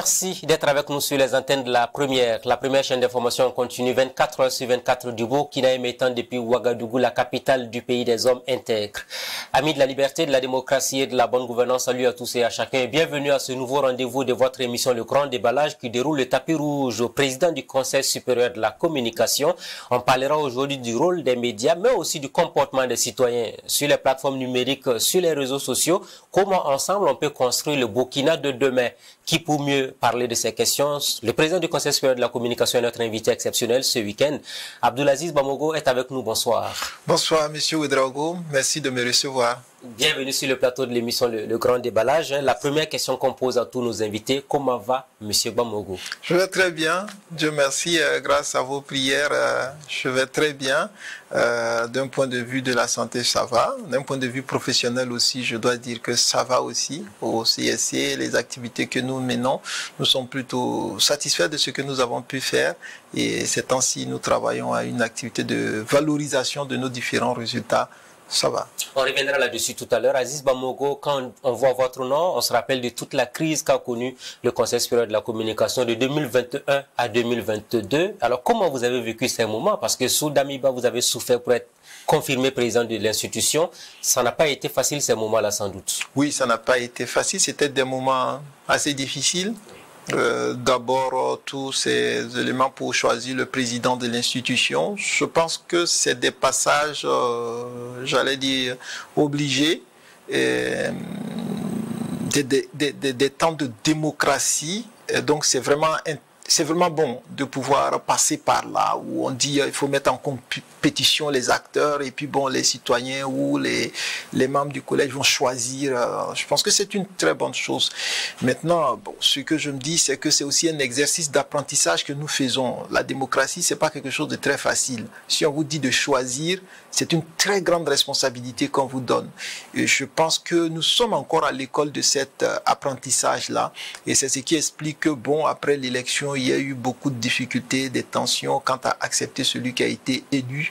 Merci d'être avec nous sur les antennes de la première chaîne d'information en continu 24 heures sur 24 du Burkina émettant depuis Ouagadougou, la capitale du pays des hommes intègres. Amis de la liberté, de la démocratie et de la bonne gouvernance, salut à tous et à chacun et bienvenue à ce nouveau rendez-vous de votre émission Le Grand Déballage qui déroule le tapis rouge au président du Conseil supérieur de la communication. On parlera aujourd'hui du rôle des médias mais aussi du comportement des citoyens sur les plateformes numériques, sur les réseaux sociaux, comment ensemble on peut construire le Burkina de demain. Qui pour mieux parler de ces questions, le président du Conseil supérieur de la communication est notre invité exceptionnel ce week-end. Abdoulaziz Bamogo est avec nous, bonsoir. Bonsoir monsieur Ouedraogo, merci de me recevoir. Bienvenue sur le plateau de l'émission le Grand Déballage. La première question qu'on pose à tous nos invités, comment va monsieur Bamogo? Je vais très bien, Dieu merci, grâce à vos prières, je vais très bien. D'un point de vue de la santé, ça va. D'un point de vue professionnel aussi, je dois dire que ça va aussi. Au CSC, les activités que nous menons, nous sommes plutôt satisfaits de ce que nous avons pu faire. Et ces temps-ci, nous travaillons à une activité de valorisation de nos différents résultats. Ça va. On reviendra là-dessus tout à l'heure. Aziz Bamogo, quand on voit votre nom, on se rappelle de toute la crise qu'a connue le Conseil supérieur de la communication de 2021 à 2022. Alors, comment vous avez vécu ces moments? Parce que sous Damiba, vous avez souffert pour être confirmé président de l'institution. Ça n'a pas été facile ces moments-là, sans doute. Oui, ça n'a pas été facile. C'était des moments assez difficiles. D'abord, tous ces éléments pour choisir le président de l'institution. Je pense que c'est des passages, j'allais dire, obligés, des temps de démocratie. Et donc, c'est vraiment bon de pouvoir passer par là où on dit il faut mettre en compétition les acteurs et puis bon les citoyens ou les membres du collège vont choisir. Je pense que c'est une très bonne chose. Maintenant, bon, ce que je me dis, c'est que c'est aussi un exercice d'apprentissage que nous faisons. La démocratie, c'est pas quelque chose de très facile. Si on vous dit de choisir, c'est une très grande responsabilité qu'on vous donne. Et je pense que nous sommes encore à l'école de cet apprentissage-là. Et c'est ce qui explique que, bon, après l'élection, il y a eu beaucoup de difficultés, des tensions quant à accepter celui qui a été élu.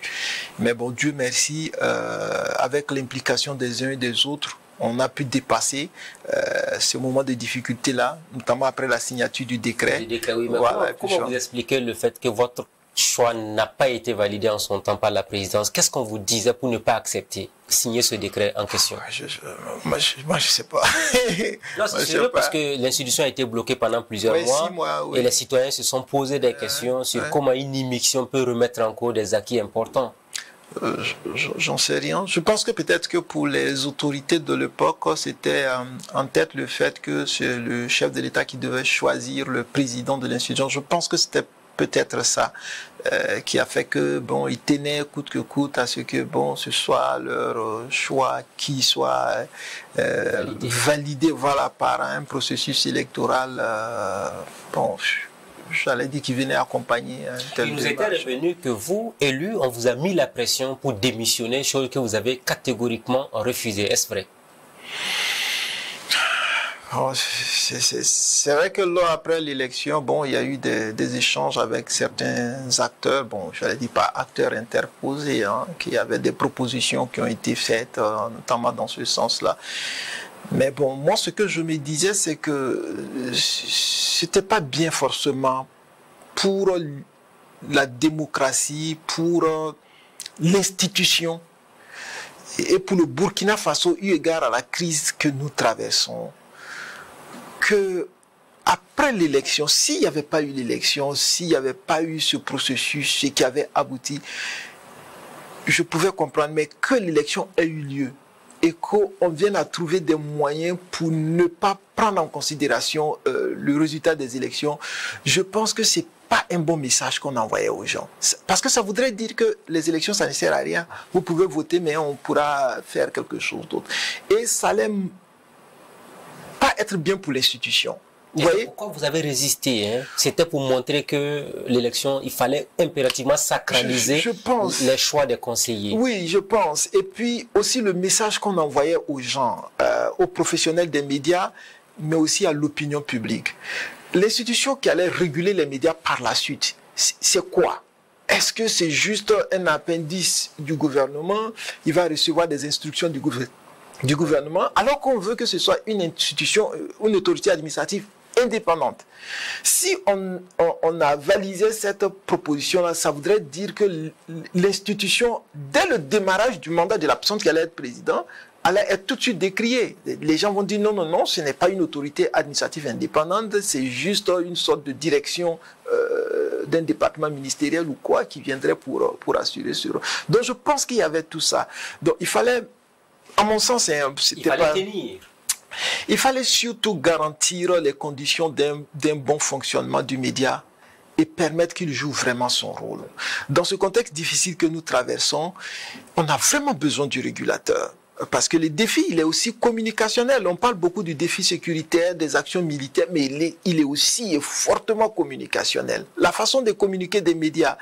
Mais bon, Dieu merci, avec l'implication des uns et des autres, on a pu dépasser ce moment de difficulté-là, notamment après la signature du décret. Oui, mais voilà, comment vous expliquez le fait que votre choix n'a pas été validé en son temps par la présidence? Qu'est-ce qu'on vous disait pour ne pas accepter, signer ce décret en question? Moi, je sais pas. Non, c'est sérieux parce que l'institution a été bloquée pendant plusieurs mois, oui. Et les citoyens se sont posés des questions sur comment une immixtion peut remettre en cause des acquis importants. J'en sais rien. Je pense que peut-être que pour les autorités de l'époque, c'était en tête le fait que c'est le chef de l'État qui devait choisir le président de l'institution. Je pense que c'était peut-être ça qui a fait que bon, ils tenaient coûte que coûte à ce que bon, ce soit leur choix qui soit validé, voilà, par un processus électoral. Bon, j'allais dire qu'il venait accompagner un tel. Il nous était revenu que vous, élus, on vous a mis la pression pour démissionner, chose que vous avez catégoriquement refusée. Est-ce vrai? Oh, c'est vrai que là, après l'élection, bon, il y a eu des échanges avec certains acteurs, bon, je ne dis pas acteurs interposés, hein, qui avaient des propositions qui ont été faites, notamment dans ce sens-là. Mais bon, moi, ce que je me disais, c'est que c'était pas bien forcément pour la démocratie, pour l'institution et pour le Burkina Faso, eu égard à la crise que nous traversons. Que après l'élection, s'il n'y avait pas eu l'élection, s'il n'y avait pas eu ce processus, ce qui avait abouti, je pouvais comprendre, mais que l'élection ait eu lieu et qu'on vienne à trouver des moyens pour ne pas prendre en considération le résultat des élections, je pense que c'est pas un bon message qu'on envoyait aux gens. Parce que ça voudrait dire que les élections, ça ne sert à rien. Vous pouvez voter, mais on pourra faire quelque chose d'autre. Et ça allait pas être bien pour l'institution. Vous voyez? Pourquoi vous avez résisté, hein? C'était pour montrer que l'élection, il fallait impérativement sacraliser les choix des conseillers. Oui, je pense. Et puis aussi le message qu'on envoyait aux gens, aux professionnels des médias, mais aussi à l'opinion publique. L'institution qui allait réguler les médias par la suite, c'est quoi? Est-ce que c'est juste un appendice du gouvernement? Il va recevoir des instructions du gouvernement, alors qu'on veut que ce soit une institution, une autorité administrative indépendante. Si on a validé cette proposition-là, ça voudrait dire que l'institution, dès le démarrage du mandat de la personne qui allait être président, allait être tout de suite décriée. Les gens vont dire non, non, non, ce n'est pas une autorité administrative indépendante, c'est juste une sorte de direction d'un département ministériel ou quoi qui viendrait pour assurer sur. Donc je pense qu'il y avait tout ça. Donc il fallait, à mon sens, c'était pas... tenir. Il fallait surtout garantir les conditions d'un bon fonctionnement du média et permettre qu'il joue vraiment son rôle. Dans ce contexte difficile que nous traversons, on a vraiment besoin du régulateur. Parce que le défi, il est aussi communicationnel. On parle beaucoup du défi sécuritaire, des actions militaires, mais il est aussi fortement communicationnel. La façon de communiquer des médias,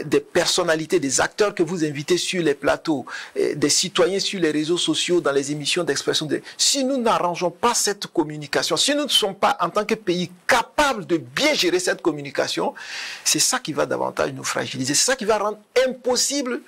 des personnalités, des acteurs que vous invitez sur les plateaux, des citoyens sur les réseaux sociaux, dans les émissions d'expression, si nous n'arrangeons pas cette communication, si nous ne sommes pas, en tant que pays, capables de bien gérer cette communication, c'est ça qui va davantage nous fragiliser. C'est ça qui va rendre impossible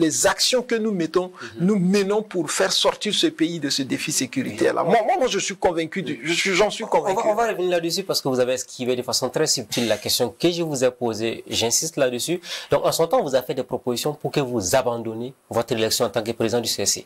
les actions que nous menons pour faire sortir ce pays de ce défi sécuritaire-là. Moi, je suis convaincu, j'en suis convaincu. On va revenir là-dessus parce que vous avez esquivé de façon très subtile la question que je vous ai posée. J'insiste là-dessus. Donc, en son temps, on vous a fait des propositions pour que vous abandonniez votre élection en tant que président du CSC.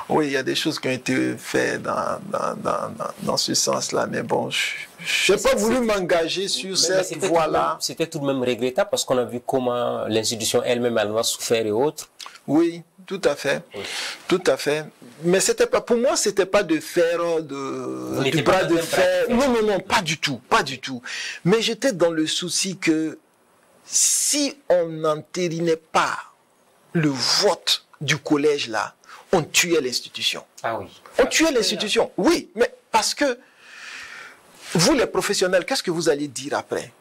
Oui, il y a des choses qui ont été faites dans ce sens-là, mais bon, je n'ai pas voulu m'engager sur cette voie-là. C'était tout de même regrettable parce qu'on a vu comment l'institution elle-même a souffert et autres. Oui, tout à fait. Oui. Tout à fait. Mais c'était pas, pour moi, c'était pas de faire du bras de fer. Non, non, non, pas du tout, pas du tout. Mais j'étais dans le souci que si on n'entérinait pas le vote du collège là, on tuait l'institution. Ah oui. On tuait l'institution. Oui, mais parce que vous les professionnels, qu'est-ce que vous allez dire après?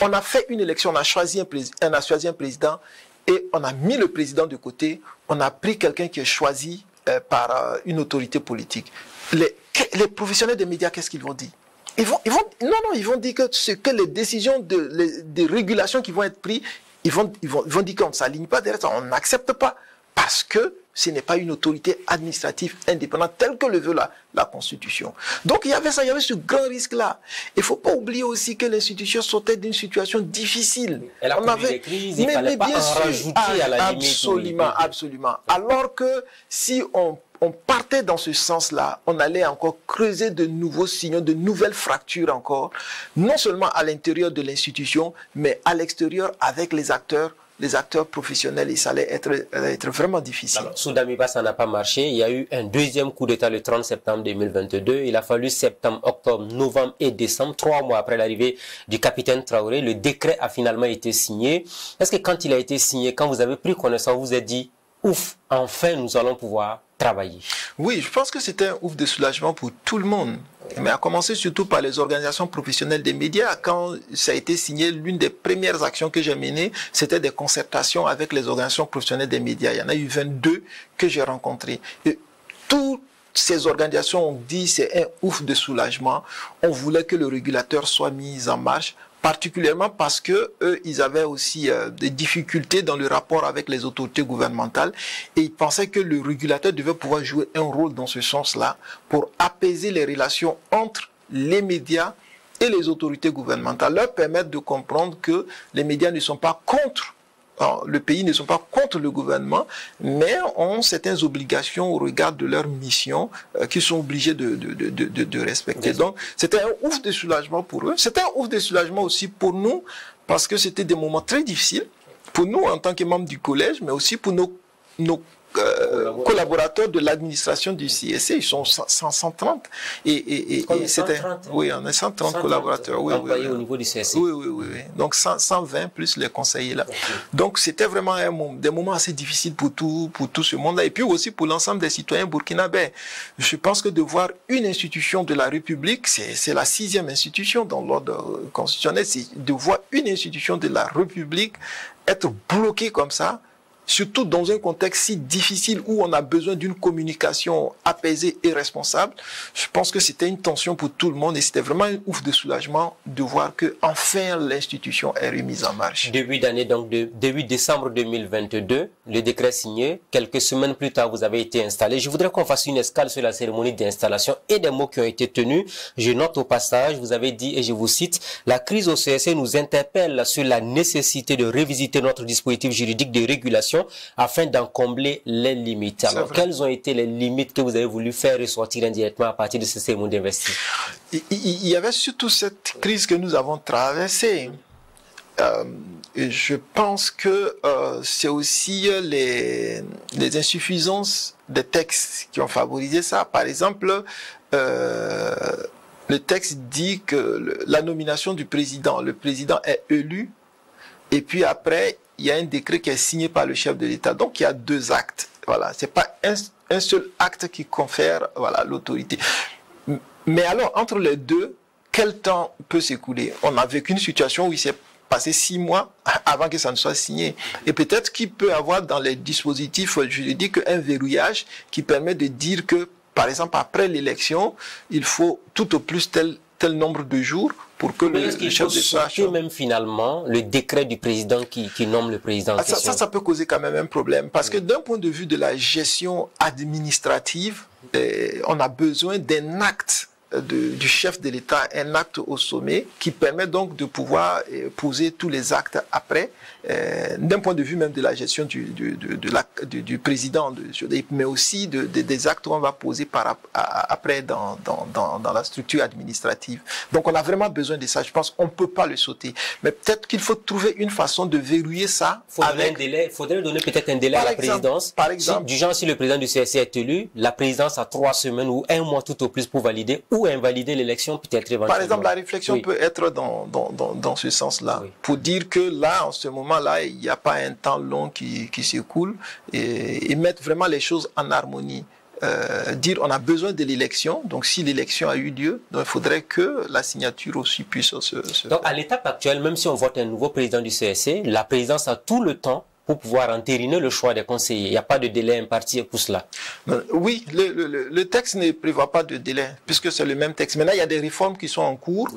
On a fait une élection, on a choisi un président et on a mis le président de côté, on a pris quelqu'un qui est choisi par une autorité politique. Les professionnels des médias, qu'est-ce qu'ils vont dire? Ils vont dire que les décisions de régulation qui vont être prises, ils vont dire qu'on ne s'aligne pas derrière ça, on n'accepte pas. Parce que ce n'est pas une autorité administrative indépendante telle que le veut la Constitution. Donc il y avait ce grand risque-là. Il ne faut pas oublier aussi que l'institution sortait d'une situation difficile. Elle a connu des crises, il ne fallait pas en rajouter à la limite. Absolument, absolument. Alors que si on partait dans ce sens-là, on allait encore creuser de nouveaux signaux, de nouvelles fractures encore, non seulement à l'intérieur de l'institution, mais à l'extérieur avec les acteurs professionnels, et ça allait être vraiment difficile. Sous Damiba, ça n'a pas marché. Il y a eu un deuxième coup d'État le 30 septembre 2022. Il a fallu septembre, octobre, novembre et décembre, 3 mois après l'arrivée du capitaine Traoré. Le décret a finalement été signé. Est-ce que quand il a été signé, quand vous avez pris connaissance, vous vous êtes dit, ouf, enfin nous allons pouvoir travailler? Oui, je pense que c'était un ouf de soulagement pour tout le monde. Mais à commencer surtout par les organisations professionnelles des médias. Quand ça a été signé, l'une des premières actions que j'ai menées, c'était des concertations avec les organisations professionnelles des médias. Il y en a eu 22 que j'ai rencontrées. Et toutes ces organisations ont dit c'est un ouf de soulagement. On voulait que le régulateur soit mis en marche, particulièrement parce que eux, ils avaient aussi des difficultés dans le rapport avec les autorités gouvernementales et ils pensaient que le régulateur devait pouvoir jouer un rôle dans ce sens-là pour apaiser les relations entre les médias et les autorités gouvernementales, leur permettre de comprendre que les médias ne sont pas contre le pays, ne sont pas contre le gouvernement, mais ont certaines obligations au regard de leur mission qu'ils sont obligés de respecter. Donc, c'était un ouf de soulagement pour eux. C'était un ouf de soulagement aussi pour nous, parce que c'était des moments très difficiles, pour nous en tant que membres du collège, mais aussi pour nos collaborateurs de l'administration du CSC. Ils sont 130 et c'était 130, oui, on est 130 collaborateurs employés au niveau du CSC. Oui. Donc 120 plus les conseillers là. Okay. Donc c'était vraiment des moments assez difficiles pour tout ce monde-là et puis aussi pour l'ensemble des citoyens burkinabés. Je pense que de voir une institution de la République, c'est la 6e institution dans l'ordre constitutionnel, c'est de voir une institution de la République être bloquée comme ça. surtout dans un contexte si difficile où on a besoin d'une communication apaisée et responsable. Je pense que c'était une tension pour tout le monde et c'était vraiment un ouf de soulagement de voir que enfin l'institution est remise en marche. Début d'année, donc début décembre 2022, le décret signé. Quelques semaines plus tard, vous avez été installé. Je voudrais qu'on fasse une escale sur la cérémonie d'installation et des mots qui ont été tenus. Je note au passage, vous avez dit, et je vous cite, la crise au CSE nous interpelle sur la nécessité de révisiter notre dispositif juridique de régulation afin d'en combler les limites. Alors, quelles ont été les limites que vous avez voulu faire ressortir indirectement à partir de ces cérémonies d'investissement? Il y avait surtout cette crise que nous avons traversée. Et je pense que c'est aussi les insuffisances des textes qui ont favorisé ça. Par exemple, le texte dit que la nomination du président, le président est élu et puis après, il y a un décret qui est signé par le chef de l'État. Donc, il y a deux actes. Voilà, c'est pas un seul acte qui confère voilà, l'autorité. Mais alors, entre les deux, quel temps peut s'écouler? On a vécu une situation où il s'est passé 6 mois avant que ça ne soit signé. Et peut-être qu'il peut y avoir dans les dispositifs juridiques un verrouillage qui permet de dire que, par exemple, après l'élection, il faut tout au plus tel nombre de jours pour que le chef d'État... même finalement le décret du président qui nomme le président. Ça peut causer quand même un problème. Parce que d'un point de vue de la gestion administrative, on a besoin d'un acte du chef de l'État, un acte au sommet qui permet donc de pouvoir poser tous les actes après, d'un point de vue même de la gestion du président, mais aussi des actes qu'on va poser après dans la structure administrative. Donc on a vraiment besoin de ça. Je pense qu'on ne peut pas le sauter. Mais peut-être qu'il faut trouver une façon de verrouiller ça. Il faudrait donner peut-être un délai à la présidence. Par exemple. Du genre, si le président du CSE est élu, la présidence a 3 semaines ou 1 mois tout au plus pour valider ou invalider l'élection, peut-être éventuellement. Par exemple, la réflexion peut être dans ce sens-là. Pour dire que là, en ce moment-là, il n'y a pas un temps long qui s'écoule et mettre vraiment les choses en harmonie. Dire on a besoin de l'élection, donc si l'élection a eu lieu, donc il faudrait que la signature aussi puisse se donc à l'étape actuelle, même si on vote un nouveau président du CSE, la présidence a tout le temps pour pouvoir entériner le choix des conseillers. Il n'y a pas de délai imparti pour cela. Oui, le texte ne prévoit pas de délai, puisque c'est le même texte. Maintenant, il y a des réformes qui sont en cours,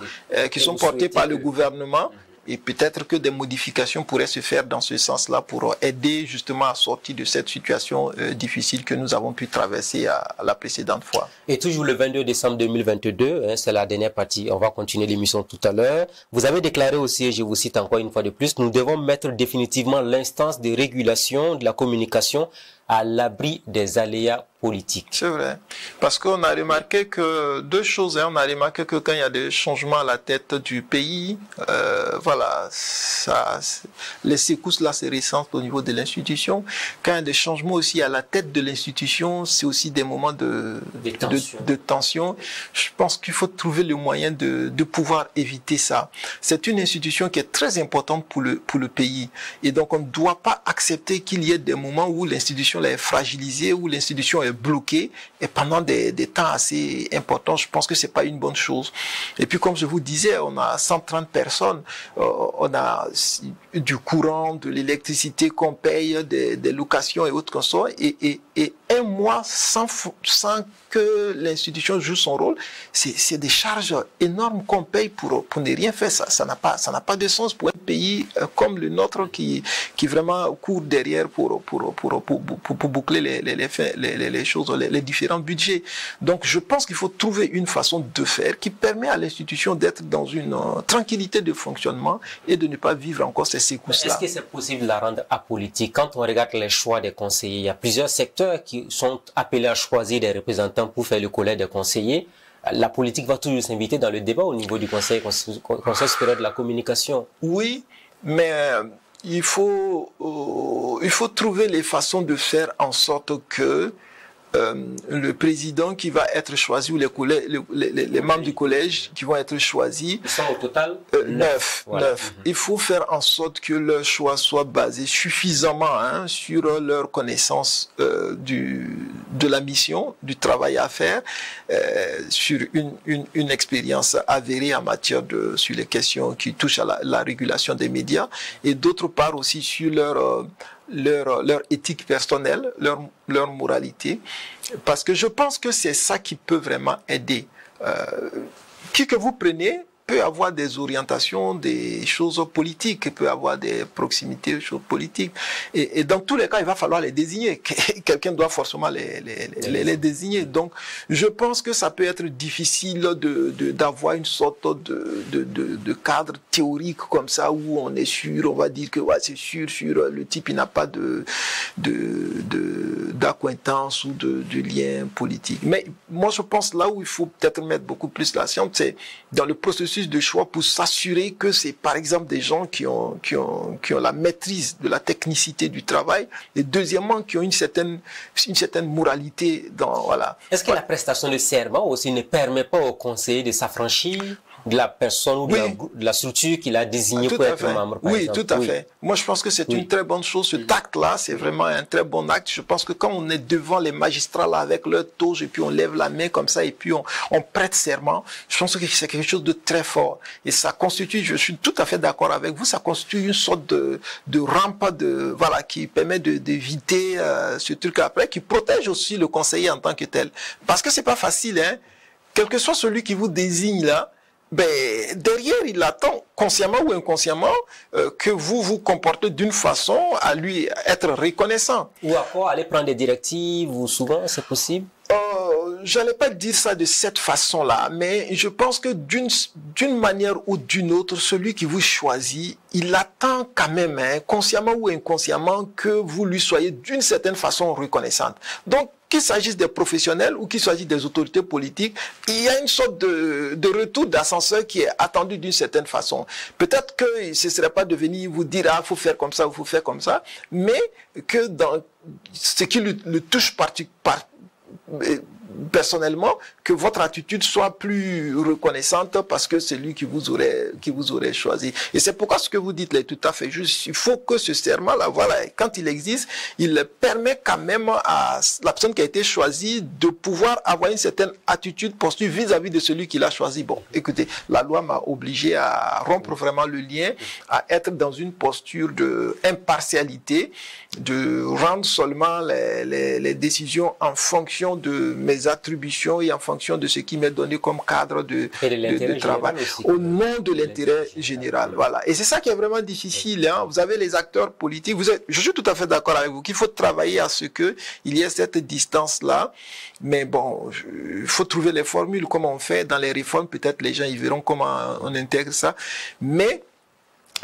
qui sont portées par le gouvernement. Et peut-être que des modifications pourraient se faire dans ce sens-là pour aider justement à sortir de cette situation difficile que nous avons pu traverser à la précédente fois. Et toujours le 22 décembre 2022, c'est la dernière partie, on va continuer l'émission tout à l'heure. Vous avez déclaré aussi, et je vous cite encore une fois de plus, nous devons mettre définitivement l'instance de régulation de la communication à l'abri des aléas politiques. C'est vrai. Parce qu'on a remarqué que deux choses. On a remarqué que quand il y a des changements à la tête du pays, voilà, les secousses là se ressentent au niveau de l'institution. Quand il y a des changements aussi à la tête de l'institution, c'est aussi des moments de tension. Je pense qu'il faut trouver le moyen de pouvoir éviter ça. C'est une institution qui est très importante pour le pays. Et donc on ne doit pas accepter qu'il y ait des moments où l'institution est fragilisée, où l'institution est bloquée, et pendant des temps assez importants, je pense que c'est pas une bonne chose. Et puis, comme je vous disais, on a 130 personnes, on a du courant, de l'électricité qu'on paye, des locations et autres consorts, et 1 mois sans que l'institution joue son rôle, c'est des charges énormes qu'on paye pour ne rien faire. Ça n'a pas de sens pour un pays comme le nôtre qui vraiment court derrière pour boucler les choses, les différents budgets. Donc je pense qu'il faut trouver une façon de faire qui permet à l'institution d'être dans une tranquillité de fonctionnement et de ne pas vivre encore ces secousses-là. Est-ce que c'est possible de la rendre apolitique? Quand on regarde les choix des conseillers, il y a plusieurs secteurs qui sont appelés à choisir des représentants pour faire le collège des conseillers. La politique va toujours s'inviter dans le débat au niveau du Conseil supérieur de la communication. Oui, mais il faut trouver les façons de faire en sorte que le président qui va être choisi ou les membres du collège qui vont être choisis. Ils sont au total 9. Voilà. 9. Il faut faire en sorte que leur choix soit basé suffisamment sur leur connaissance de la mission, du travail à faire, sur une expérience avérée en matière sur les questions qui touchent à la régulation des médias, et d'autre part aussi sur leur leur éthique personnelle, leur moralité, parce que je pense que c'est ça qui peut vraiment aider. Qui que vous prenez peut avoir des orientations, des choses politiques, peut avoir des proximités, des choses politiques. Et dans tous les cas, il va falloir les désigner. Quelqu'un doit forcément les désigner. Donc, je pense que ça peut être difficile d'avoir une sorte de cadre théorique comme ça, où on est sûr, on va dire que ouais, c'est sûr, le type, il n'a pas d'acquaintance ou de lien politique. Mais moi, je pense là où il faut peut-être mettre beaucoup plus la science, c'est dans le processus de choix pour s'assurer que c'est par exemple des gens qui ont la maîtrise de la technicité du travail et deuxièmement qui ont une certaine moralité dans voilà. Est-ce que la prestation de serment aussi ne permet pas au conseiller de s'affranchir de la personne ou de la structure qu'il a désignée pour être membre, par exemple? Tout à fait. Moi, je pense que c'est une très bonne chose. Cet acte-là, c'est vraiment un très bon acte. Je pense que quand on est devant les magistrats là avec leur toge et puis on lève la main comme ça et puis on prête serment, je pense que c'est quelque chose de très fort. Et ça constitue, je suis tout à fait d'accord avec vous, ça constitue une sorte de rampe qui permet d'éviter ce truc après, qui protège aussi le conseiller en tant que tel. Parce que c'est pas facile, hein. Quel que soit celui qui vous désigne là, derrière, il attend, consciemment ou inconsciemment, que vous vous comportez d'une façon à lui être reconnaissant. Ou à quoi aller prendre des directives, ou souvent, c'est possible? J'allais pas dire ça de cette façon-là, mais je pense que d'une manière ou d'une autre, celui qui vous choisit, il attend quand même, hein, consciemment ou inconsciemment, que vous lui soyez d'une certaine façon reconnaissante. Donc, qu'il s'agisse des professionnels ou qu'il s'agisse des autorités politiques, il y a une sorte de retour d'ascenseur qui est attendu d'une certaine façon. Peut-être que ce ne serait pas de venir vous dire, ah, faut faire comme ça ou faut faire comme ça, mais que dans ce qui le touche personnellement, que votre attitude soit plus reconnaissante parce que c'est lui qui vous aurait choisi. Et c'est pourquoi ce que vous dites là est tout à fait juste. Il faut que ce serment-là, voilà, quand il existe, il permet quand même à la personne qui a été choisie de pouvoir avoir une certaine attitude posture vis-à-vis de celui qui l'a choisi. Bon, écoutez, la loi m'a obligé à rompre vraiment le lien, à être dans une posture de impartialité, de rendre seulement les décisions en fonction de mes attributions et en fonction de ce qui m'est donné comme cadre de travail, au nom de l'intérêt général. Voilà. Et c'est ça qui est vraiment difficile. Hein. Vous avez les acteurs politiques. Je suis tout à fait d'accord avec vous qu'il faut travailler à ce qu'il y ait cette distance-là. Mais bon, il faut trouver les formules, comment on fait. Dans les réformes, peut-être les gens ils verront comment on intègre ça. Mais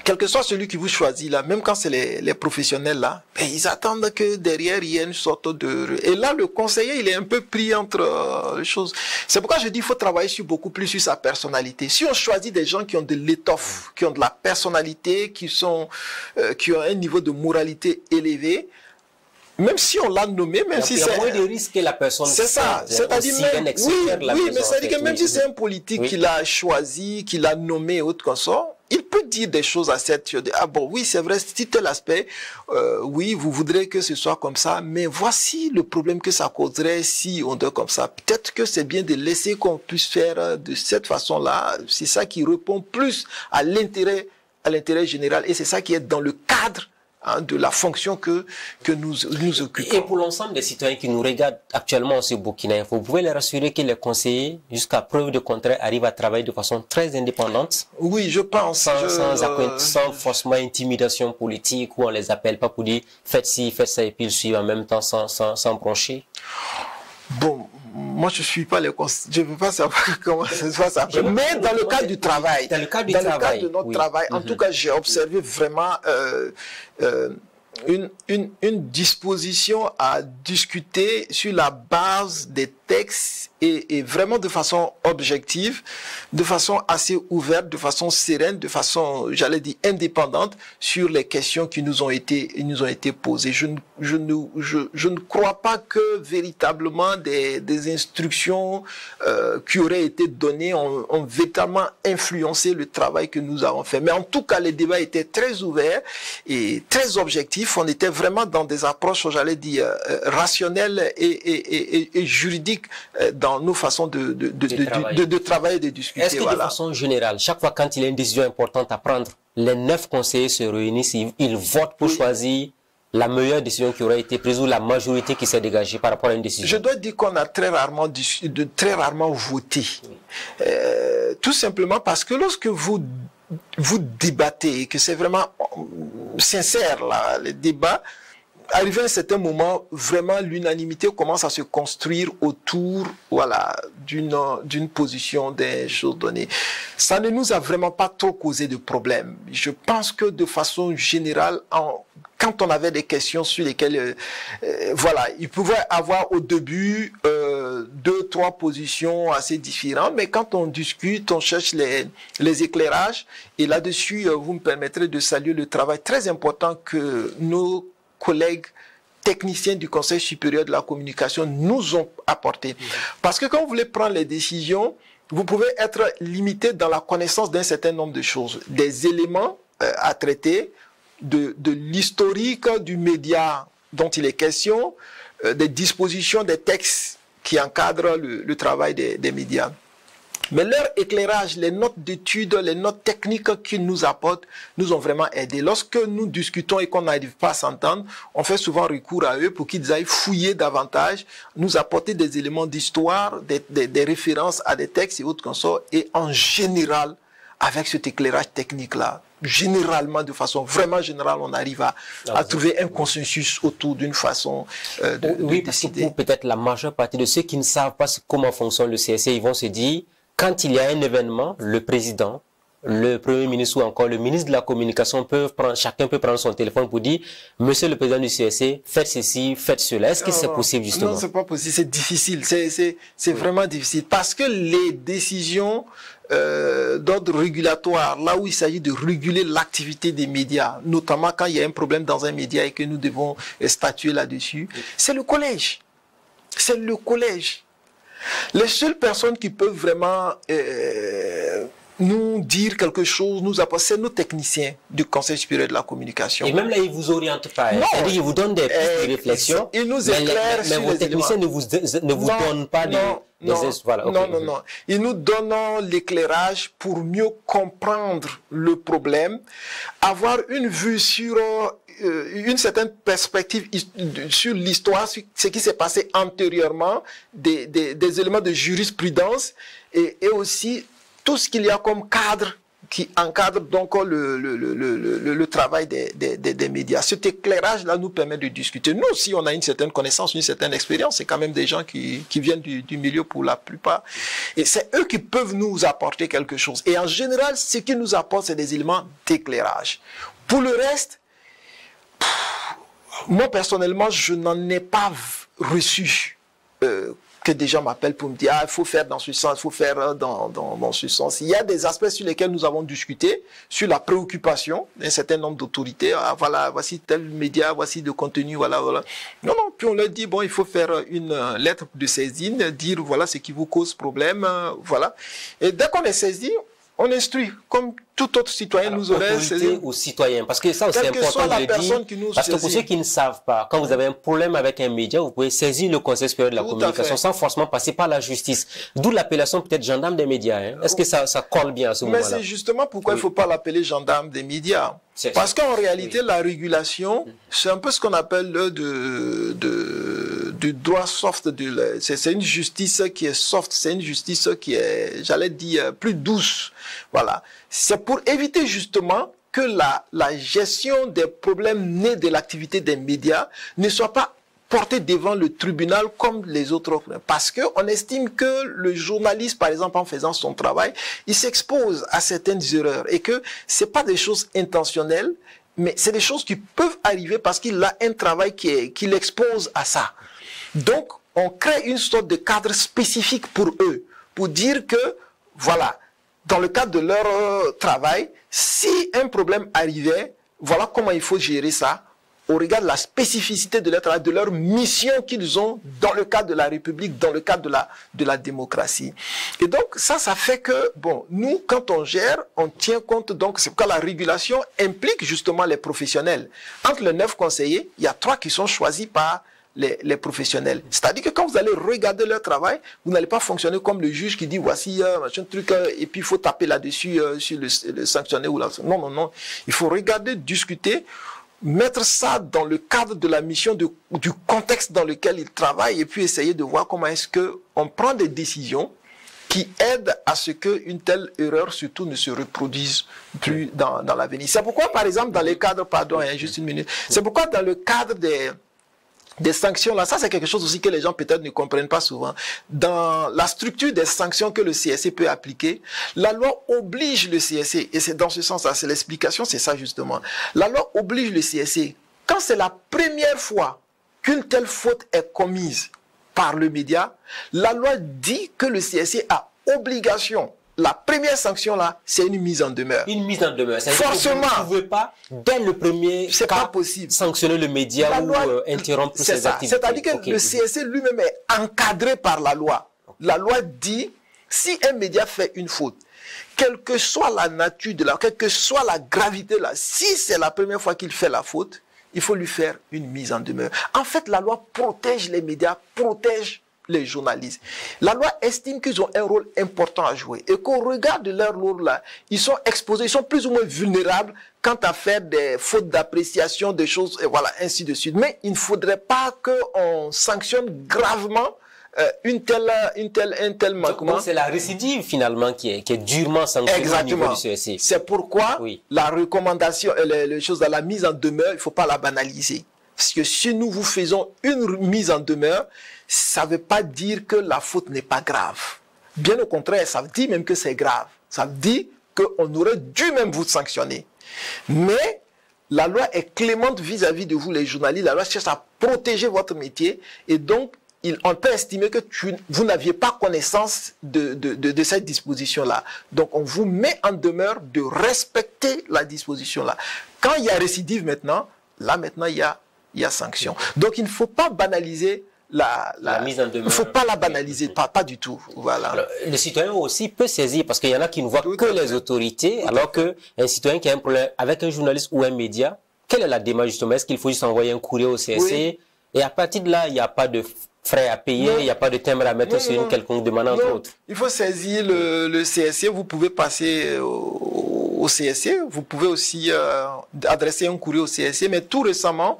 quel que soit celui qui vous choisit là, même quand c'est les professionnels là, ils attendent que derrière il y ait une sorte de... Et là, le conseiller, il est un peu pris entre les choses. C'est pourquoi je dis qu'il faut travailler beaucoup plus sur sa personnalité. Si on choisit des gens qui ont de l'étoffe, qui ont de la personnalité, qui ont un niveau de moralité élevé, même si on l'a nommé, même si c'est... Il y a moins de risques que la personne... C'est ça. C'est-à-dire même... Oui, mais c'est-à-dire que même si c'est un politique qui l'a choisi, qui l'a nommé, autre consort, il peut dire des choses à cette chose. Ah bon, oui, c'est vrai, c'est tel aspect. Oui, vous voudrez que ce soit comme ça, mais voici le problème que ça causerait si on doit comme ça. Peut-être que c'est bien de laisser qu'on puisse faire de cette façon-là. C'est ça qui répond plus à l'intérêt général et c'est ça qui est dans le cadre de la fonction que nous occupons. Et pour l'ensemble des citoyens qui nous regardent actuellement au Burkina, vous pouvez les rassurer que les conseillers, jusqu'à preuve de contraire, arrivent à travailler de façon très indépendante. Oui, je pense. Sans forcément intimidation politique, où on les appelle pas pour dire faites ci, faites ça, et puis ils suivent en même temps sans broncher. Bon, moi je suis pas je ne veux pas savoir comment ça se passe après. Mais dans le cadre du travail, dans le cadre de notre travail, en tout cas, j'ai observé vraiment une disposition à discuter sur la base des textes et vraiment de façon objective, de façon assez ouverte, de façon sereine, de façon, j'allais dire, indépendante sur les questions qui nous ont été posées. Je ne crois pas que véritablement des instructions qui auraient été données ont véritablement influencé le travail que nous avons fait. Mais en tout cas, les débats étaient très ouverts et très objectifs. On était vraiment dans des approches, j'allais dire, rationnelles et juridiques dans nos façons de travailler, de discuter. Est-ce que de façon générale, chaque fois quand il y a une décision importante à prendre, les 9 conseillers se réunissent, ils votent pour choisir la meilleure décision qui aurait été prise ou la majorité qui s'est dégagée par rapport à une décision? Je dois dire qu'on a très rarement voté. Tout simplement parce que lorsque vous débattez et que c'est vraiment sincère là, les débats, arrivé à un certain moment, vraiment l'unanimité commence à se construire autour, voilà, d'une position, des choses données. Ça ne nous a vraiment pas trop causé de problème. Je pense que de façon générale, quand on avait des questions sur lesquelles, voilà, il pouvait avoir au début 2-3 positions assez différentes, mais quand on discute, on cherche les éclairages, et là-dessus, vous me permettrez de saluer le travail très important que nos collègues techniciens du Conseil supérieur de la communication nous ont apporté. Parce que quand vous voulez prendre les décisions, vous pouvez être limité dans la connaissance d'un certain nombre de choses, des éléments à traiter, de l'historique du média dont il est question, des dispositions, des textes qui encadrent le travail des médias. Mais leur éclairage, les notes d'études, les notes techniques qu'ils nous apportent, nous ont vraiment aidés. Lorsque nous discutons et qu'on n'arrive pas à s'entendre, on fait souvent recours à eux pour qu'ils aillent fouiller davantage, nous apporter des éléments d'histoire, des références à des textes et autres consorts. Et en général, avec cet éclairage technique-là, généralement, de façon vraiment générale, on arrive à trouver un consensus autour d'une façon de décider. Pour peut-être la majeure partie de ceux qui ne savent pas comment fonctionne le CSC, ils vont se dire, quand il y a un événement, le président, le Premier ministre ou encore le ministre de la Communication chacun peut prendre son téléphone pour dire, Monsieur le président du CSC, faites ceci, faites cela. Est-ce que c'est possible justement? Non, c'est pas possible, c'est difficile, c'est vraiment difficile. Parce que les décisions d'ordre régulatoire, là où il s'agit de réguler l'activité des médias, notamment quand il y a un problème dans un média et que nous devons statuer là-dessus, c'est le collège. C'est le collège. Les seules personnes qui peuvent vraiment nous dire quelque chose, nous apporter, c'est nos techniciens du Conseil supérieur de la communication. Et même là, ils ne vous orientent pas. C'est-à-dire qu'ils vous donnent des pistes de réflexion. Ils nous éclairent mais vos techniciens ne vous donnent pas voilà, okay. Non. Ils nous donnent l'éclairage pour mieux comprendre le problème, avoir une vue sur une certaine perspective sur l'histoire, sur ce qui s'est passé antérieurement, des éléments de jurisprudence et aussi tout ce qu'il y a comme cadre qui encadre donc le travail des médias. Cet éclairage-là nous permet de discuter. Nous aussi, on a une certaine connaissance, une certaine expérience. C'est quand même des gens qui viennent du milieu pour la plupart. Et c'est eux qui peuvent nous apporter quelque chose. Et en général, ce qu'ils nous apportent, c'est des éléments d'éclairage. Pour le reste, moi personnellement, je n'en ai pas reçu que des gens m'appellent pour me dire il faut faire dans ce sens, il faut faire dans ce sens. Il y a des aspects sur lesquels nous avons discuté, sur la préoccupation d'un certain nombre d'autorités. Voilà, voici tel média, voici le contenu, voilà. Non, puis on leur dit bon, il faut faire une lettre de saisine, dire voilà ce qui vous cause problème, voilà. Et dès qu'on est saisi, on instruit, comme tout autre citoyen nous aurait saisi. Aux citoyens, parce que ça aussi c'est important de le dire, parce que pour ceux qui ne savent pas, quand vous avez un problème avec un média, vous pouvez saisir le Conseil supérieur de la communication sans forcément passer par la justice. D'où l'appellation peut-être gendarme des médias. Est-ce que ça colle bien à ce moment-là? Mais c'est justement pourquoi il ne faut pas l'appeler gendarme des médias. Parce qu'en réalité, la régulation, c'est un peu ce qu'on appelle du droit soft. C'est une justice qui est soft, c'est une justice qui est, j'allais dire, plus douce. Voilà. C'est pour éviter justement que la gestion des problèmes nés de l'activité des médias ne soit pas portée devant le tribunal comme les autres. Parce qu'on estime que le journaliste, par exemple, en faisant son travail, il s'expose à certaines erreurs et que c'est pas des choses intentionnelles, mais c'est des choses qui peuvent arriver parce qu'il a un travail qui l'expose à ça. Donc, on crée une sorte de cadre spécifique pour eux, pour dire que, voilà, dans le cadre de leur travail, si un problème arrivait, voilà comment il faut gérer ça, au regard de la spécificité de leur travail, de leur mission qu'ils ont dans le cadre de la République, dans le cadre de la démocratie. Et donc, ça fait que, bon, nous, quand on gère, on tient compte, donc, c'est pourquoi la régulation implique justement les professionnels. Entre les 9 conseillers, il y a 3 qui sont choisis par les professionnels. C'est-à-dire que quand vous allez regarder leur travail, vous n'allez pas fonctionner comme le juge qui dit voici machin truc et puis il faut taper là-dessus sur le sanctionner ou là. Non. Il faut regarder, discuter mettre ça dans le cadre de la mission, du contexte dans lequel il travaille, et puis essayer de voir comment est-ce qu'on prend des décisions qui aident à ce qu'une telle erreur surtout ne se reproduise plus dans l'avenir. C'est pourquoi, par exemple, dans les cadres, pardon, juste une minute, c'est pourquoi dans le cadre des sanctions, là, ça c'est quelque chose aussi que les gens peut-être ne comprennent pas souvent. Dans la structure des sanctions que le CSC peut appliquer, la loi oblige le CSC, et c'est dans ce sens-là, c'est l'explication, c'est ça justement. La loi oblige le CSC, quand c'est la première fois qu'une telle faute est commise par le média, la loi dit que le CSC a obligation. La première sanction là, c'est une mise en demeure. Une mise en demeure. Forcément. Vous ne pouvez pas, dès le premier cas, pas possible. Sanctionner le média ou interrompre ses activités. C'est-à-dire que le CSC lui-même est encadré par la loi. La loi dit, si un média fait une faute, quelle que soit la nature de la, quelle que soit la gravité là, si c'est la première fois qu'il fait la faute, il faut lui faire une mise en demeure. En fait, la loi protège les médias, protège les journalistes. La loi estime qu'ils ont un rôle important à jouer et qu'au regard de leur rôle là, ils sont exposés, ils sont plus ou moins vulnérables quant à faire des fautes d'appréciation, des choses, et voilà, ainsi de suite. Mais il ne faudrait pas qu'on sanctionne gravement un tel manquement. Donc c'est la récidive finalement qui est durement sanctionnée au niveau du CSC. C'est pourquoi la recommandation, les choses dans la mise en demeure, il ne faut pas la banaliser. Parce que si nous vous faisons une mise en demeure, ça ne veut pas dire que la faute n'est pas grave. Bien au contraire, ça dit même que c'est grave. Ça dit qu'on aurait dû même vous sanctionner. Mais la loi est clémente vis-à-vis de vous les journalistes. La loi cherche à protéger votre métier et donc on peut estimer que vous n'aviez pas connaissance de cette disposition-là. Donc on vous met en demeure de respecter la disposition-là. Quand il y a récidive maintenant, il y a sanction. Donc il ne faut pas banaliser la mise en demeure. Il ne faut pas la banaliser, pas du tout. Voilà. Alors, le citoyen aussi peut saisir, parce qu'il y en a qui ne voient que les autorités, alors qu'un citoyen qui a un problème avec un journaliste ou un média, quelle est la démarche justement? Est-ce qu'il faut juste envoyer un courrier au CSC? Et à partir de là, il n'y a pas de frais à payer, il n'y a pas de timbre à mettre sur une quelconque demande entre autres. Il faut saisir le CSC, vous pouvez passer au CSC, vous pouvez aussi adresser un courrier au CSC, mais tout récemment,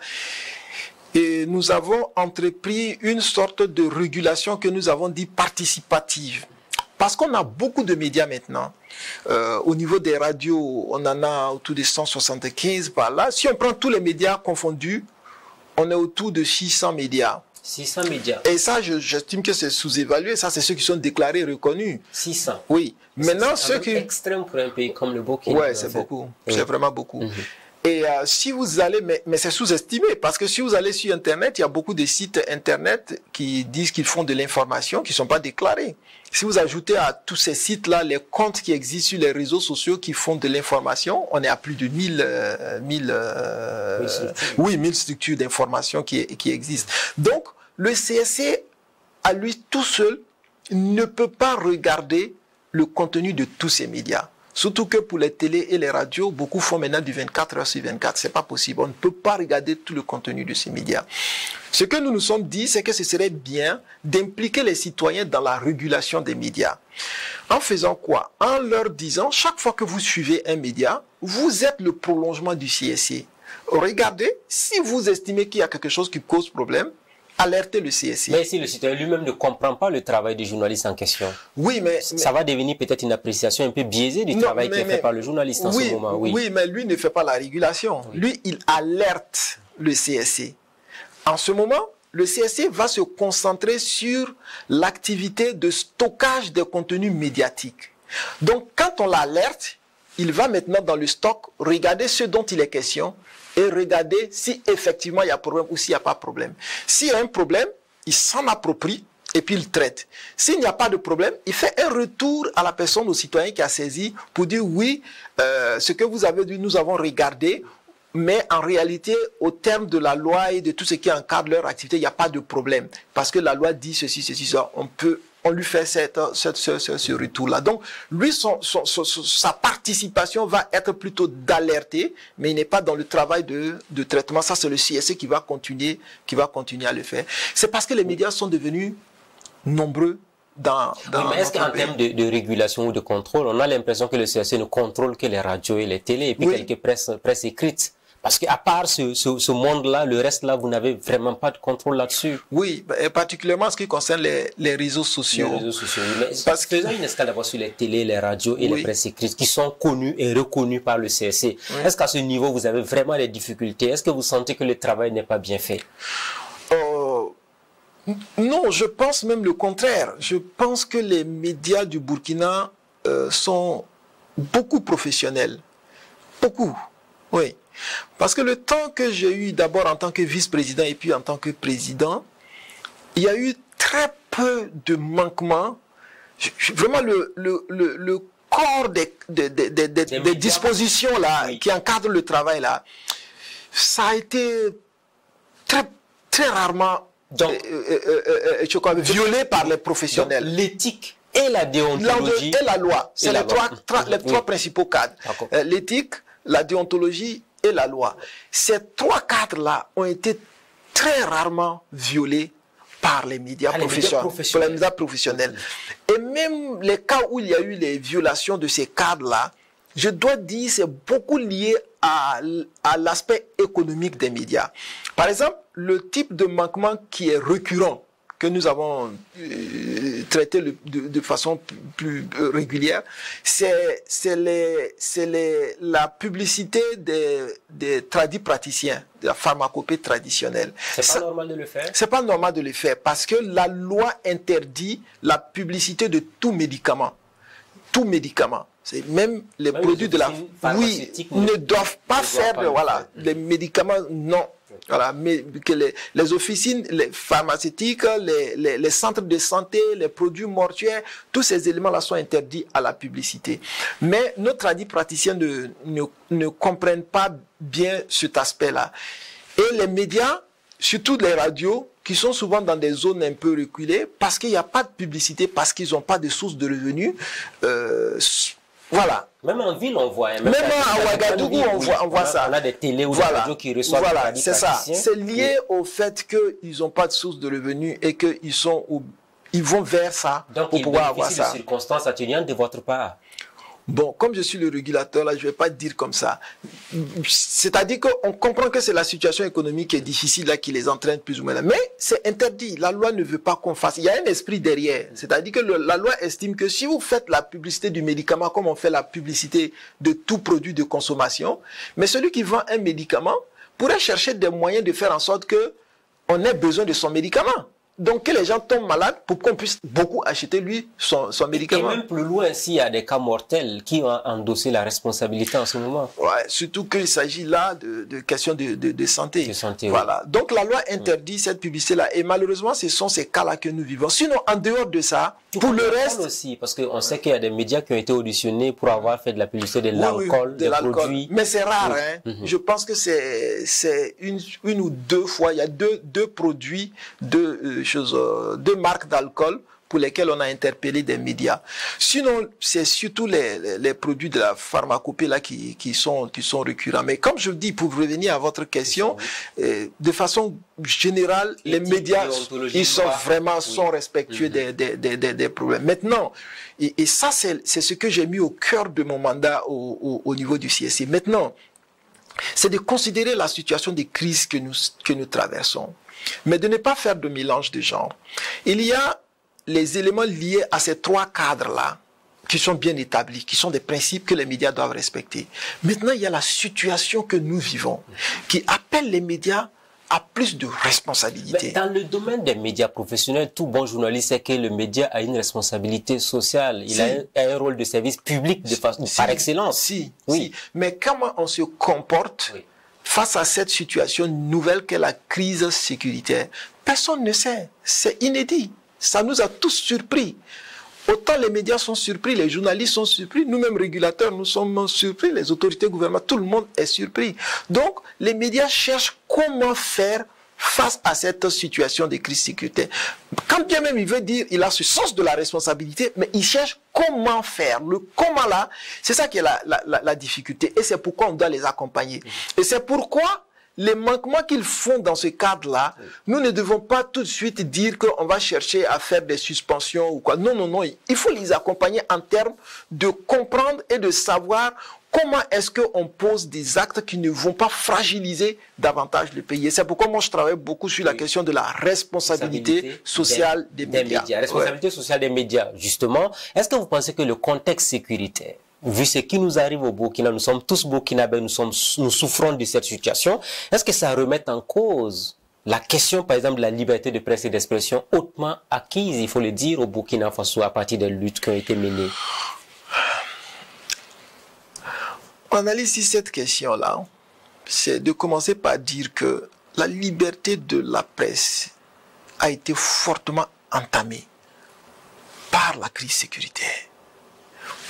et nous avons entrepris une sorte de régulation que nous avons dit participative. Parce qu'on a beaucoup de médias maintenant. Au niveau des radios, on en a autour de 175 par là. Si on prend tous les médias confondus, on est autour de 600 médias. 600 médias. Et ça, j'estime que c'est sous-évalué. Ça, c'est ceux qui sont déclarés reconnus. 600. Oui. Maintenant, ceux qui... C'est extrême pour un pays comme le Burkina. Oui, c'est beaucoup. C'est vraiment beaucoup. Et si vous allez, mais c'est sous-estimé, parce que si vous allez sur Internet, il y a beaucoup de sites Internet qui disent qu'ils font de l'information, qui ne sont pas déclarés. Si vous ajoutez à tous ces sites-là les comptes qui existent sur les réseaux sociaux qui font de l'information, on est à plus de 1000 structures d'information qui existent. Donc, le CSC, à lui tout seul, ne peut pas regarder le contenu de tous ces médias. Surtout que pour les télés et les radios, beaucoup font maintenant du 24 heures sur 24. C'est pas possible. On ne peut pas regarder tout le contenu de ces médias. Ce que nous nous sommes dit, c'est que ce serait bien d'impliquer les citoyens dans la régulation des médias. En faisant quoi? En leur disant, chaque fois que vous suivez un média, vous êtes le prolongement du CSC. Regardez, si vous estimez qu'il y a quelque chose qui cause problème, alerter le CSC. Mais si le citoyen lui-même ne comprend pas le travail du journaliste en question, oui, mais ça va devenir peut-être une appréciation un peu biaisée du travail qui est fait par le journaliste en ce moment. Oui, mais lui ne fait pas la régulation. Lui, il alerte le CSC. En ce moment, le CSC va se concentrer sur l'activité de stockage des contenus médiatiques. Donc, quand on l'alerte, il va maintenant dans le stock regarder ce dont il est question et regarder si effectivement il y a problème ou s'il n'y a pas de problème. S'il y a un problème, il s'en approprie et puis il traite. S'il n'y a pas de problème, il fait un retour à la personne, au citoyen qui a saisi pour dire oui, ce que vous avez dit, nous avons regardé, mais en réalité, au terme de la loi et de tout ce qui encadre leur activité, il n'y a pas de problème. Parce que la loi dit ceci, ça, on lui fait ce retour-là. Donc, lui, sa participation va être plutôt d'alerter, mais il n'est pas dans le travail de traitement. Ça, c'est le CSC qui va continuer à le faire. C'est parce que les médias sont devenus nombreux mais est-ce qu'en termes de régulation ou de contrôle, on a l'impression que le CSC ne contrôle que les radios et les télés, et puis quelques presses écrites? Parce qu'à part ce monde-là, le reste là, vous n'avez vraiment pas de contrôle là-dessus. Oui, et particulièrement en ce qui concerne les réseaux sociaux. Les réseaux sociaux, oui. Mais parce que faisons une escale d'abord sur les télés, les radios et les presses écrites qui sont connus et reconnus par le CSC. Est-ce qu'à ce niveau, vous avez vraiment des difficultés? Est-ce que vous sentez que le travail n'est pas bien fait? Non, je pense même le contraire. Je pense que les médias du Burkina sont beaucoup professionnels. Beaucoup, oui. Parce que le temps que j'ai eu d'abord en tant que vice-président et puis en tant que président, il y a eu très peu de manquements. Vraiment, le corps des dispositions là, qui encadrent le travail là, ça a été très rarement violé par les professionnels. L'éthique et la déontologie. Et la loi. C'est les trois principaux cadres. L'éthique, la déontologie et la loi. Ces trois cadres-là ont été très rarement violés par les médias professionnels. Et même les cas où il y a eu les violations de ces cadres-là, je dois dire c'est beaucoup lié à l'aspect économique des médias. Par exemple, le type de manquement qui est récurrent, que nous avons traité de façon plus régulière, c'est la publicité des praticiens, de la pharmacopée traditionnelle. C'est pas normal de le faire? C'est pas normal de le faire parce que la loi interdit la publicité de tout médicament. Tout médicament. C'est même les produits de la... Oui, ne doivent pas faire les médicaments, non. Voilà, mais que les officines les pharmaceutiques, les centres de santé, les produits mortuaires, tous ces éléments-là sont interdits à la publicité. Mais nos praticiens ne comprennent pas bien cet aspect-là. Et les médias, surtout les radios, qui sont souvent dans des zones un peu reculées, parce qu'il n'y a pas de publicité, parce qu'ils n'ont pas de sources de revenus, voilà. Même en ville, on voit. Même à Ouagadougou, on voit ça. On a des télés ou des radios qui reçoivent des praticiens. C'est ça. C'est lié au fait qu'ils n'ont pas de source de revenus et qu'ils vont vers ça pour pouvoir avoir ça. Donc, il y a des circonstances atténuantes de votre part. Bon, comme je suis le régulateur, là, je ne vais pas dire comme ça. C'est-à-dire qu'on comprend que c'est la situation économique qui est difficile, là, qui les entraîne plus ou moins là. Mais c'est interdit. La loi ne veut pas qu'on fasse. Il y a un esprit derrière. C'est-à-dire que la loi estime que si vous faites la publicité du médicament comme on fait la publicité de tout produit de consommation, mais celui qui vend un médicament pourrait chercher des moyens de faire en sorte qu'on ait besoin de son médicament. Donc, que les gens tombent malades pour qu'on puisse beaucoup acheter, lui, son médicament. Et même plus loin, s'il y a des cas mortels, qui ont endossé la responsabilité en ce moment? Ouais, surtout qu'il s'agit là de questions de santé. De santé, voilà. Oui. Donc, la loi interdit cette publicité-là. Et malheureusement, ce sont ces cas-là que nous vivons. Sinon, en dehors de ça, pour le reste... aussi, parce qu'on sait qu'il y a des médias qui ont été auditionnés pour avoir fait de la publicité de l'alcool, des produits... Mais c'est rare, hein. Je pense que c'est une ou deux fois. Il y a deux produits, deux marques d'alcool pour lesquelles on a interpellé des médias. Sinon, c'est surtout les produits de la pharmacopée là qui sont récurrents. Mais comme je dis, pour revenir à votre question, de façon générale, les médias, ils sont vraiment sont respectueux des problèmes. Maintenant, et ça, c'est ce que j'ai mis au cœur de mon mandat au niveau du CSC. Maintenant, c'est de considérer la situation des crises que nous traversons, mais de ne pas faire de mélange de genres. Il y a les éléments liés à ces trois cadres-là, qui sont bien établis, qui sont des principes que les médias doivent respecter. Maintenant, il y a la situation que nous vivons, qui appelle les médias à plus de responsabilité. Mais dans le domaine des médias professionnels, tout bon journaliste sait que le média a une responsabilité sociale. Il a un rôle de service public par excellence. Oui. Mais comment on se comporte face à cette situation nouvelle qu'est la crise sécuritaire? Personne ne sait. C'est inédit. Ça nous a tous surpris. Autant les médias sont surpris, les journalistes sont surpris, nous-mêmes régulateurs, nous sommes surpris, les autorités gouvernementales, tout le monde est surpris. Donc, les médias cherchent comment faire face à cette situation de crise sécuritaire. Quand bien même il veut dire, il a ce sens de la responsabilité, mais il cherche comment faire. Le comment là, c'est ça qui est la difficulté. Et c'est pourquoi on doit les accompagner. Et c'est pourquoi les manquements qu'ils font dans ce cadre-là, nous ne devons pas tout de suite dire qu'on va chercher à faire des suspensions ou quoi. Non. Il faut les accompagner en termes de comprendre et de savoir comment est-ce qu'on pose des actes qui ne vont pas fragiliser davantage le pays. Et c'est pourquoi moi je travaille beaucoup sur la question de la responsabilité sociale des médias. Responsabilité sociale des médias, justement. Est-ce que vous pensez que le contexte sécuritaire, vu ce qui nous arrive au Burkina, nous sommes tous burkinabés, nous souffrons de cette situation, est-ce que ça remet en cause la question, par exemple, de la liberté de presse et d'expression, hautement acquise, il faut le dire, au Burkina Faso à partir des luttes qui ont été menées? On analyse ici cette question-là, c'est de commencer par dire que la liberté de la presse a été fortement entamée par la crise sécuritaire.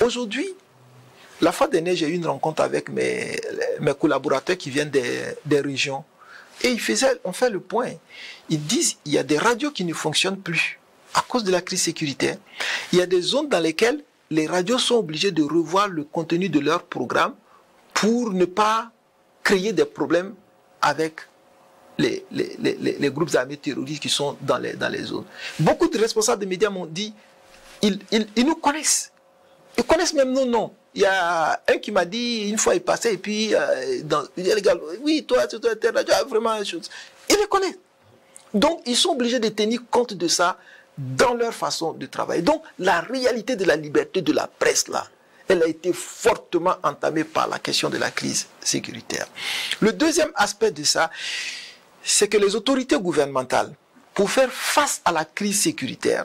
Aujourd'hui, la fois dernière, j'ai eu une rencontre avec mes collaborateurs qui viennent des régions. Et on fait le point. Ils disent qu'il y a des radios qui ne fonctionnent plus à cause de la crise sécuritaire. Il y a des zones dans lesquelles les radios sont obligées de revoir le contenu de leur programme pour ne pas créer des problèmes avec les groupes armés terroristes qui sont dans les zones. Beaucoup de responsables des médias m'ont dit, ils nous connaissent. Ils connaissent même nos noms. Il y a un qui m'a dit, une fois il passait, et puis, il dit, les gars, oui, toi, t'es radio, vraiment une chose. Il les connaît. Donc, ils sont obligés de tenir compte de ça dans leur façon de travailler. Donc, la réalité de la liberté de la presse, là, elle a été fortement entamée par la question de la crise sécuritaire. Le deuxième aspect de ça, c'est que les autorités gouvernementales, pour faire face à la crise sécuritaire,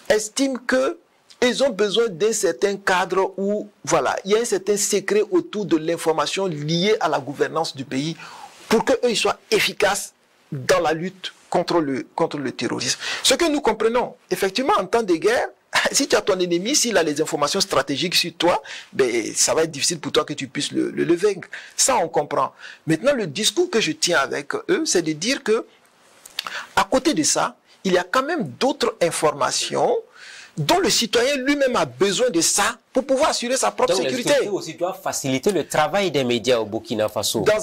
estiment que ils ont besoin d'un certain cadre où, voilà, il y a un certain secret autour de l'information liée à la gouvernance du pays pour qu'eux soient efficaces dans la lutte contre le terrorisme. Ce que nous comprenons, effectivement, en temps de guerre, si tu as ton ennemi, s'il a les informations stratégiques sur toi, ben, ça va être difficile pour toi que tu puisses le vaincre. Ça, on comprend. Maintenant, le discours que je tiens avec eux, c'est de dire que, à côté de ça, il y a quand même d'autres informations dont le citoyen lui-même a besoin de ça pour pouvoir assurer sa propre sécurité. Donc, aussi doit faciliter le travail des médias au Burkina Faso. Dans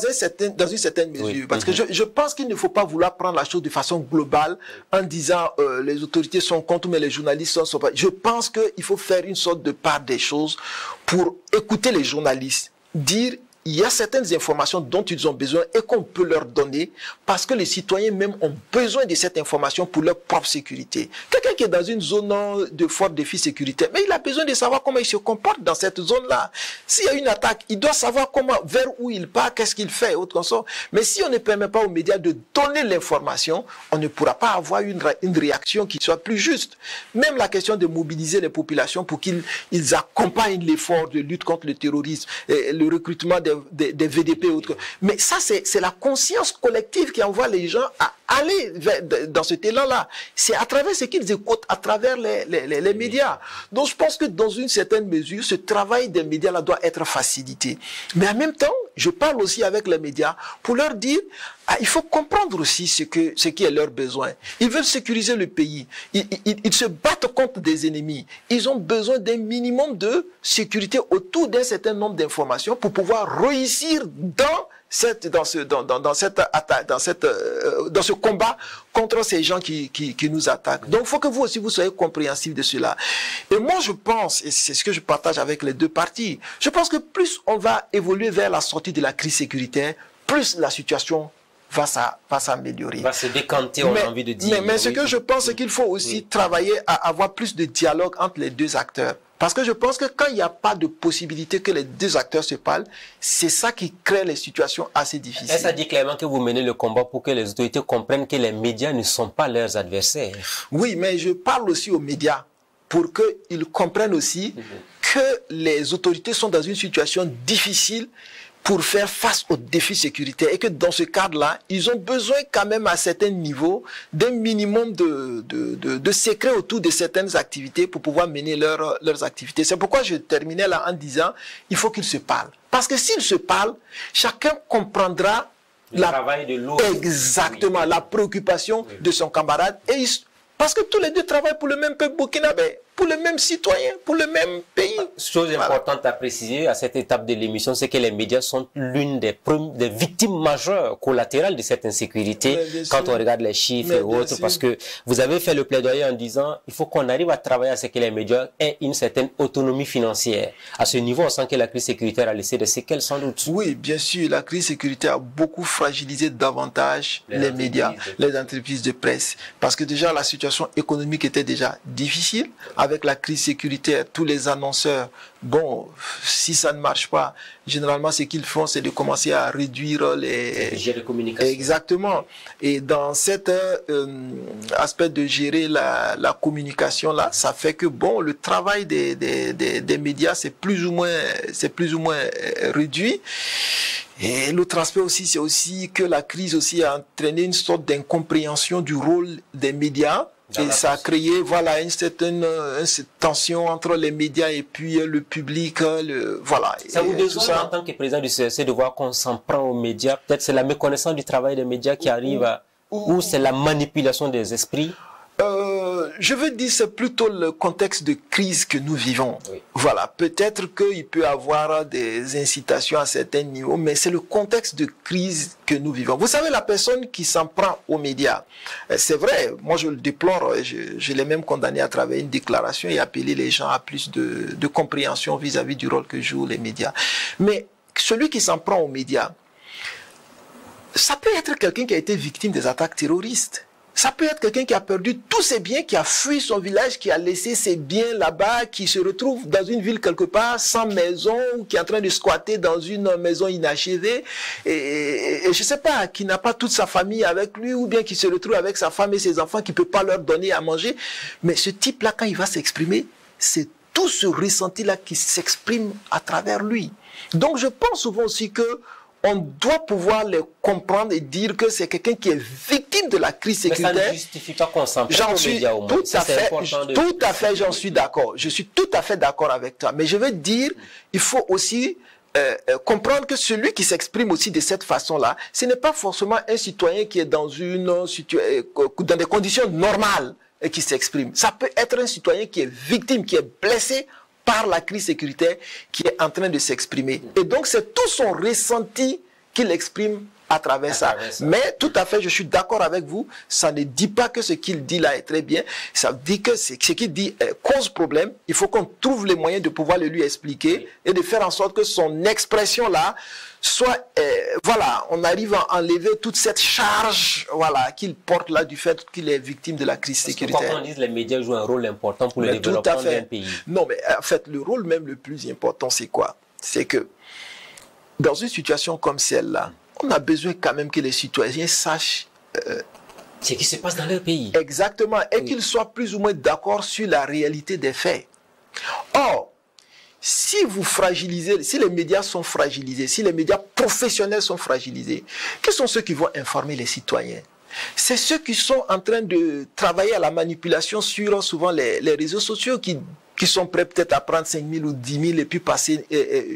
une certaine mesure. Oui. Parce que je pense qu'il ne faut pas vouloir prendre la chose de façon globale en disant les autorités sont contre, mais les journalistes sont pas. Je pense qu'il faut faire une sorte de part des choses pour écouter les journalistes, dire il y a certaines informations dont ils ont besoin et qu'on peut leur donner parce que les citoyens même ont besoin de cette information pour leur propre sécurité. Quelqu'un qui est dans une zone de fort défi sécuritaire, mais il a besoin de savoir comment il se comporte dans cette zone-là. S'il y a une attaque, il doit savoir vers où il part, qu'est-ce qu'il fait, autre comme ça. Mais si on ne permet pas aux médias de donner l'information, on ne pourra pas avoir une réaction qui soit plus juste. Même la question de mobiliser les populations pour qu'ils accompagnent l'effort de lutte contre le terrorisme, et le recrutement des VDP ou autre. Mais ça, c'est la conscience collective qui envoie les gens à aller dans cet élan-là. C'est à travers ce qu'ils écoutent, à travers les médias. Donc, je pense que dans une certaine mesure, ce travail des médias-là doit être facilité. Mais en même temps, je parle aussi avec les médias pour leur dire, il faut comprendre aussi ce qui est leur besoin. Ils veulent sécuriser le pays. Ils se battent contre des ennemis. Ils ont besoin d'un minimum de sécurité autour d'un certain nombre d'informations pour pouvoir réussir dans ce combat contre ces gens qui nous attaquent. Donc, il faut que vous aussi, vous soyez compréhensifs de cela. Et moi, je pense, et c'est ce que je partage avec les deux parties, je pense que plus on va évoluer vers la sortie de la crise sécuritaire, plus la situation va s'améliorer. Va se décanter, on a envie de dire. Mais ce que je pense, c'est qu'il faut aussi travailler à avoir plus de dialogue entre les deux acteurs. Parce que je pense que quand il n'y a pas de possibilité que les deux acteurs se parlent, c'est ça qui crée les situations assez difficiles. Et ça dit clairement que vous menez le combat pour que les autorités comprennent que les médias ne sont pas leurs adversaires. Oui, mais je parle aussi aux médias pour qu'ils comprennent aussi que les autorités sont dans une situation difficile pour faire face aux défis sécuritaires et que dans ce cadre-là, ils ont besoin quand même à certains niveaux d'un minimum de secret autour de certaines activités pour pouvoir mener leurs activités. C'est pourquoi je terminais là en disant, il faut qu'ils se parlent. Parce que s'ils se parlent, chacun comprendra le travail de l'autre. Exactement, la préoccupation de son camarade. Parce que tous les deux travaillent pour le même peuple burkinabé. pour les mêmes citoyens, pour le même pays. Chose importante à préciser à cette étape de l'émission, c'est que les médias sont l'une des victimes majeures collatérales de cette insécurité quand on regarde les chiffres et autres, parce que vous avez fait le plaidoyer en disant il faut qu'on arrive à travailler à ce que les médias aient une certaine autonomie financière. À ce niveau, on sent que la crise sécuritaire a laissé des séquelles sans doute. Oui, bien sûr, la crise sécuritaire a beaucoup fragilisé davantage les médias, les entreprises de presse, parce que déjà la situation économique était déjà difficile. Avec la crise sécuritaire, tous les annonceurs, bon, si ça ne marche pas, généralement ce qu'ils font, c'est de commencer à réduire les budgets de communication. Exactement. Et dans cet aspect de gérer la communication là, ça fait que bon, le travail des médias c'est plus ou moins réduit. Et l'autre aspect aussi, c'est aussi que la crise aussi a entraîné une sorte d'incompréhension du rôle des médias. Et ça a créé, voilà, une certaine tension entre les médias et puis le public, voilà. Ça vous déçoit en tant que président du CRC de voir qu'on s'en prend aux médias? Peut-être c'est la méconnaissance du travail des médias qui arrive à... Ou c'est la manipulation des esprits? Je veux dire, c'est plutôt le contexte de crise que nous vivons. Oui. Voilà, peut-être qu'il peut y avoir des incitations à certains niveaux, mais c'est le contexte de crise que nous vivons. Vous savez, la personne qui s'en prend aux médias, c'est vrai, moi je le déplore, je l'ai même condamné à travers une déclaration et appelé les gens à plus de compréhension vis-à-vis du rôle que jouent les médias. Mais celui qui s'en prend aux médias, ça peut être quelqu'un qui a été victime des attaques terroristes. Ça peut être quelqu'un qui a perdu tous ses biens, qui a fui son village, qui a laissé ses biens là-bas, qui se retrouve dans une ville quelque part, sans maison, qui est en train de squatter dans une maison inachevée, et je sais pas, qui n'a pas toute sa famille avec lui, ou bien qui se retrouve avec sa femme et ses enfants, qui peut pas leur donner à manger. Mais ce type-là, quand il va s'exprimer, c'est tout ce ressenti-là qui s'exprime à travers lui. Donc je pense souvent aussi que on doit pouvoir les comprendre et dire que c'est quelqu'un qui est victime de la crise sécuritaire. Mais ça ne justifie pas qu'on s'en prenne aux médias au moins. Tout à fait, j'en suis d'accord. Je suis tout à fait d'accord avec toi. Mais je veux dire, il faut aussi comprendre que celui qui s'exprime aussi de cette façon-là, ce n'est pas forcément un citoyen qui est dans des conditions normales et qui s'exprime. Ça peut être un citoyen qui est victime, qui est blessé par la crise sécuritaire qui est en train de s'exprimer. Et donc, c'est tout son ressenti qu'il exprime à travers ça. Mais tout à fait, je suis d'accord avec vous, ça ne dit pas que ce qu'il dit là est très bien, ça dit que ce qu'il dit cause problème, il faut qu'on trouve les moyens de pouvoir le lui expliquer et de faire en sorte que son expression là soit, voilà, on arrive à enlever toute cette charge, voilà, qu'il porte là du fait qu'il est victime de la crise sécuritaire. Parce qu'on dit que les médias jouent un rôle important pour le développement d'un pays. Non, mais en fait, le rôle même le plus important, c'est quoi? C'est que dans une situation comme celle-là, on a besoin quand même que les citoyens sachent ce qui se passe dans leur pays. Exactement, et qu'ils soient plus ou moins d'accord sur la réalité des faits. Or, si vous fragilisez, si les médias sont fragilisés, si les médias professionnels sont fragilisés, qui sont ceux qui vont informer les citoyens? C'est ceux qui sont en train de travailler à la manipulation sur souvent les réseaux sociaux, qui sont prêts peut-être à prendre 5 000 ou 10 000 et puis passer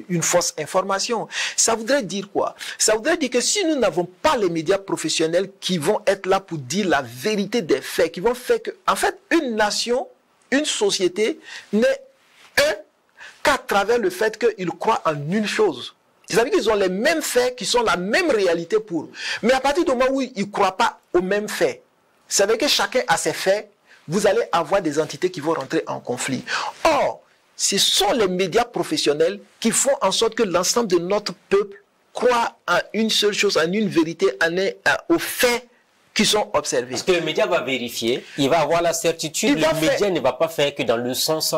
une fausse information. Ça voudrait dire quoi? Ça voudrait dire que si nous n'avons pas les médias professionnels qui vont être là pour dire la vérité des faits, qui vont faire que, en fait, une nation, une société n'est qu'à travers le fait qu'ils croient en une chose. C'est-à-dire qu'ils ont les mêmes faits, qui sont la même réalité pour eux. Mais à partir du moment où ils ne croient pas aux mêmes faits, ça veut dire que chacun a ses faits, vous allez avoir des entités qui vont rentrer en conflit. Or, ce sont les médias professionnels qui font en sorte que l'ensemble de notre peuple croit en une seule chose, en une vérité, aux faits qui sont observés. Parce que le média va vérifier, il va avoir la certitude, le média ne va pas faire que dans le sens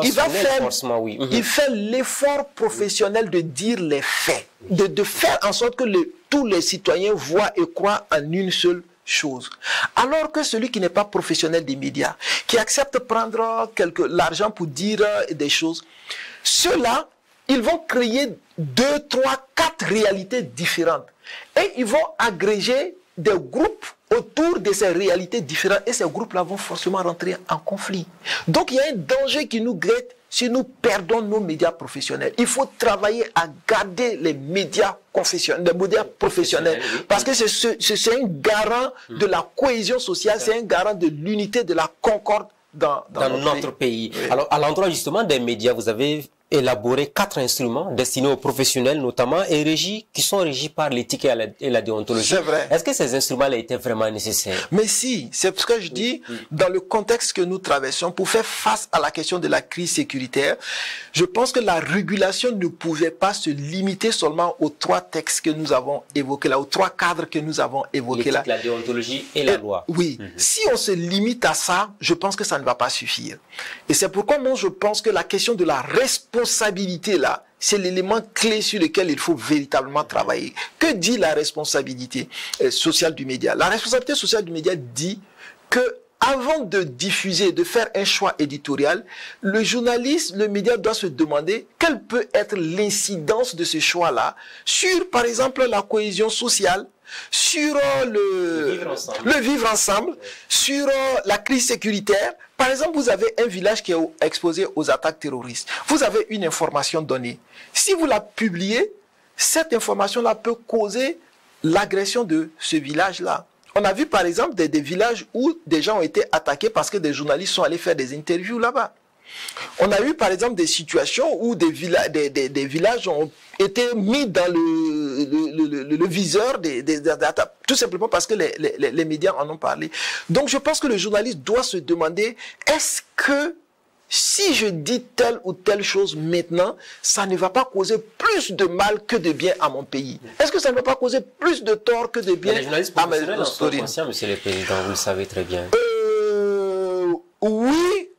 forcément, oui. Il fait l'effort professionnel de dire les faits, de faire en sorte que tous les citoyens voient et croient en une seule chose. Alors que celui qui n'est pas professionnel des médias, qui accepte de prendre l'argent pour dire des choses, ceux-là, ils vont créer 2, 3, 4 réalités différentes. Et ils vont agréger des groupes autour de ces réalités différentes. Et ces groupes-là vont forcément rentrer en conflit. Donc il y a un danger qui nous guette si nous perdons nos médias professionnels. Il faut travailler à garder les médias professionnels, parce que c'est un garant de la cohésion sociale, c'est un garant de l'unité, de la concorde dans notre pays. Oui. Alors, à l'endroit justement des médias, vous avez élaboré 4 instruments destinés aux professionnels notamment et qui sont régis par l'éthique et la déontologie. C'est vrai. Est-ce que ces instruments-là étaient vraiment nécessaires? Mais si, c'est ce que je dis, dans le contexte que nous traversons, pour faire face à la question de la crise sécuritaire, je pense que la régulation ne pouvait pas se limiter seulement aux 3 textes que nous avons évoqués là, aux 3 cadres que nous avons évoqués là. La déontologie et la loi. Oui. Si on se limite à ça, je pense que ça ne va pas suffire. Et c'est pourquoi moi je pense que la question de la responsabilité là, c'est l'élément clé sur lequel il faut véritablement travailler. Que dit la responsabilité sociale du média? La responsabilité sociale du média dit que avant de diffuser, de faire un choix éditorial, le journaliste, le média doit se demander quelle peut être l'incidence de ce choix-là sur, par exemple, la cohésion sociale, sur le vivre ensemble, sur la crise sécuritaire. Par exemple, vous avez un village qui est exposé aux attaques terroristes. Vous avez une information donnée. Si vous la publiez, cette information-là peut causer l'agression de ce village-là. On a vu par exemple des villages où des gens ont été attaqués parce que des journalistes sont allés faire des interviews là-bas. On a eu par exemple des situations où des villages ont été mis dans le viseur des attaques, tout simplement parce que les médias en ont parlé. Donc je pense que le journaliste doit se demander, est-ce que si je dis telle ou telle chose maintenant, ça ne va pas causer plus de mal que de bien à mon pays? Est-ce que ça ne va pas causer plus de tort que de bien les journalistes professionnels en sont conscients, monsieur le président, vous le savez très bien. Oui,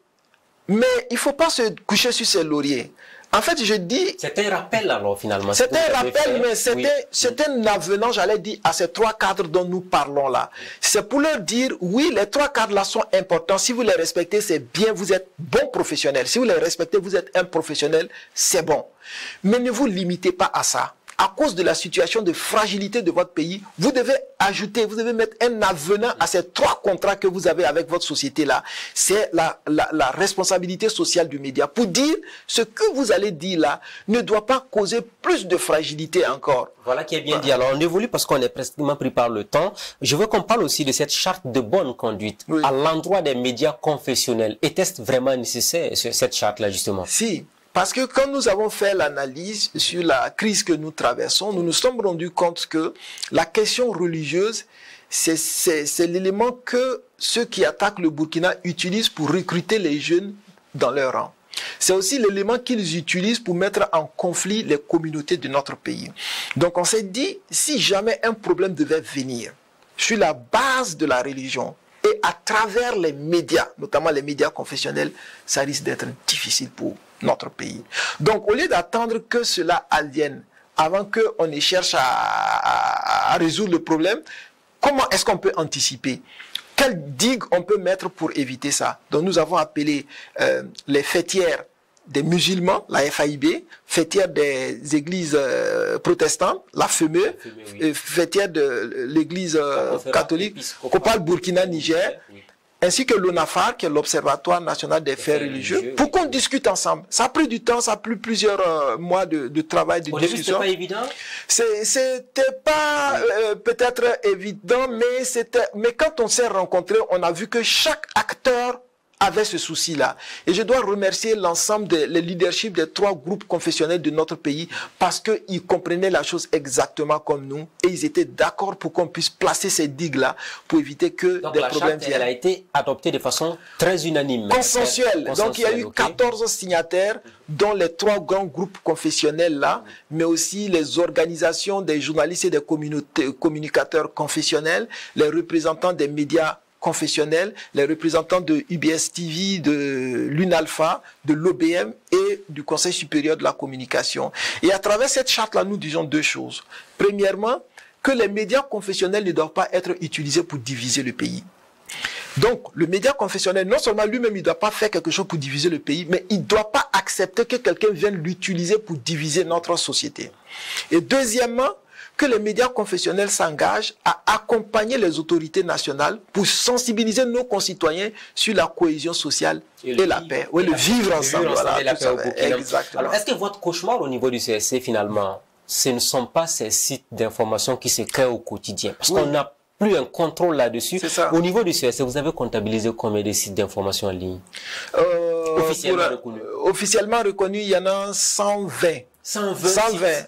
mais il ne faut pas se coucher sur ses lauriers. En fait, je dis... C'est un rappel alors finalement. C'est un rappel, mais c'est un avenant, j'allais dire, à ces 3 cadres dont nous parlons là. C'est pour leur dire, oui, les 3 cadres là sont importants. Si vous les respectez, c'est bien, vous êtes bon professionnel. Si vous les respectez, vous êtes un professionnel, c'est bon. Mais ne vous limitez pas à ça. À cause de la situation de fragilité de votre pays, vous devez ajouter, vous devez mettre un avenant à ces 3 contrats que vous avez avec votre société-là. C'est la responsabilité sociale du média. Pour dire, ce que vous allez dire là ne doit pas causer plus de fragilité encore. Voilà qui est bien dit. Alors on évolue parce qu'on est pratiquement pris par le temps. Je veux qu'on parle aussi de cette charte de bonne conduite à l'endroit des médias confessionnels. Était-ce vraiment nécessaire, cette charte-là justement? Si. Parce que quand nous avons fait l'analyse sur la crise que nous traversons, nous nous sommes rendus compte que la question religieuse, c'est l'élément que ceux qui attaquent le Burkina utilisent pour recruter les jeunes dans leur rang. C'est aussi l'élément qu'ils utilisent pour mettre en conflit les communautés de notre pays. Donc on s'est dit, si jamais un problème devait venir sur la base de la religion, et à travers les médias, notamment les médias confessionnels, ça risque d'être difficile pour notre pays. Donc, au lieu d'attendre que cela advienne, avant qu'on ne cherche à résoudre le problème, comment est-ce qu'on peut anticiper? Quelle digue on peut mettre pour éviter ça? Donc, nous avons appelé les fêtières des musulmans, la FAIB, fêtière des églises protestantes, la FEME, fêtière de l'église catholique, Kopal Burkina Niger, ainsi que l'ONAFAR, qui est l'Observatoire national des faits religieux, pour qu'on discute ensemble. Ça a pris du temps, ça a pris plusieurs mois de travail, de discussion. C'était pas évident? C'était pas peut-être évident, mais quand on s'est rencontrés, on a vu que chaque acteur avait ce souci-là. Et je dois remercier l'ensemble des leadership des 3 groupes confessionnels de notre pays parce qu'ils comprenaient la chose exactement comme nous et ils étaient d'accord pour qu'on puisse placer ces digues-là pour éviter que des problèmes viennent. Elle a été adoptée de façon très unanime. Consensuelle. Donc il y a eu 14 signataires dont les 3 grands groupes confessionnels-là, mais aussi les organisations des journalistes et des communicateurs confessionnels, les représentants des médias confessionnels, les représentants de UBS TV, de l'UNALPHA, de l'OBM et du Conseil supérieur de la communication. Et à travers cette charte-là, nous disons 2 choses. Premièrement, que les médias confessionnels ne doivent pas être utilisés pour diviser le pays. Donc, le média confessionnel, non seulement lui-même, il ne doit pas faire quelque chose pour diviser le pays, mais il ne doit pas accepter que quelqu'un vienne l'utiliser pour diviser notre société. Et deuxièmement, que les médias confessionnels s'engagent à accompagner les autorités nationales pour sensibiliser nos concitoyens sur la cohésion sociale et la paix. Oui, le vivre ensemble. Voilà, et la paix au Burkina. Exactement. Alors, est-ce que votre cauchemar au niveau du CSC, finalement, ce ne sont pas ces sites d'information qui se créent au quotidien? Parce qu'on a plus un contrôle là-dessus. Au niveau du CSC, vous avez comptabilisé combien de sites d'information en ligne officiellement reconnus, il y en a 120. 120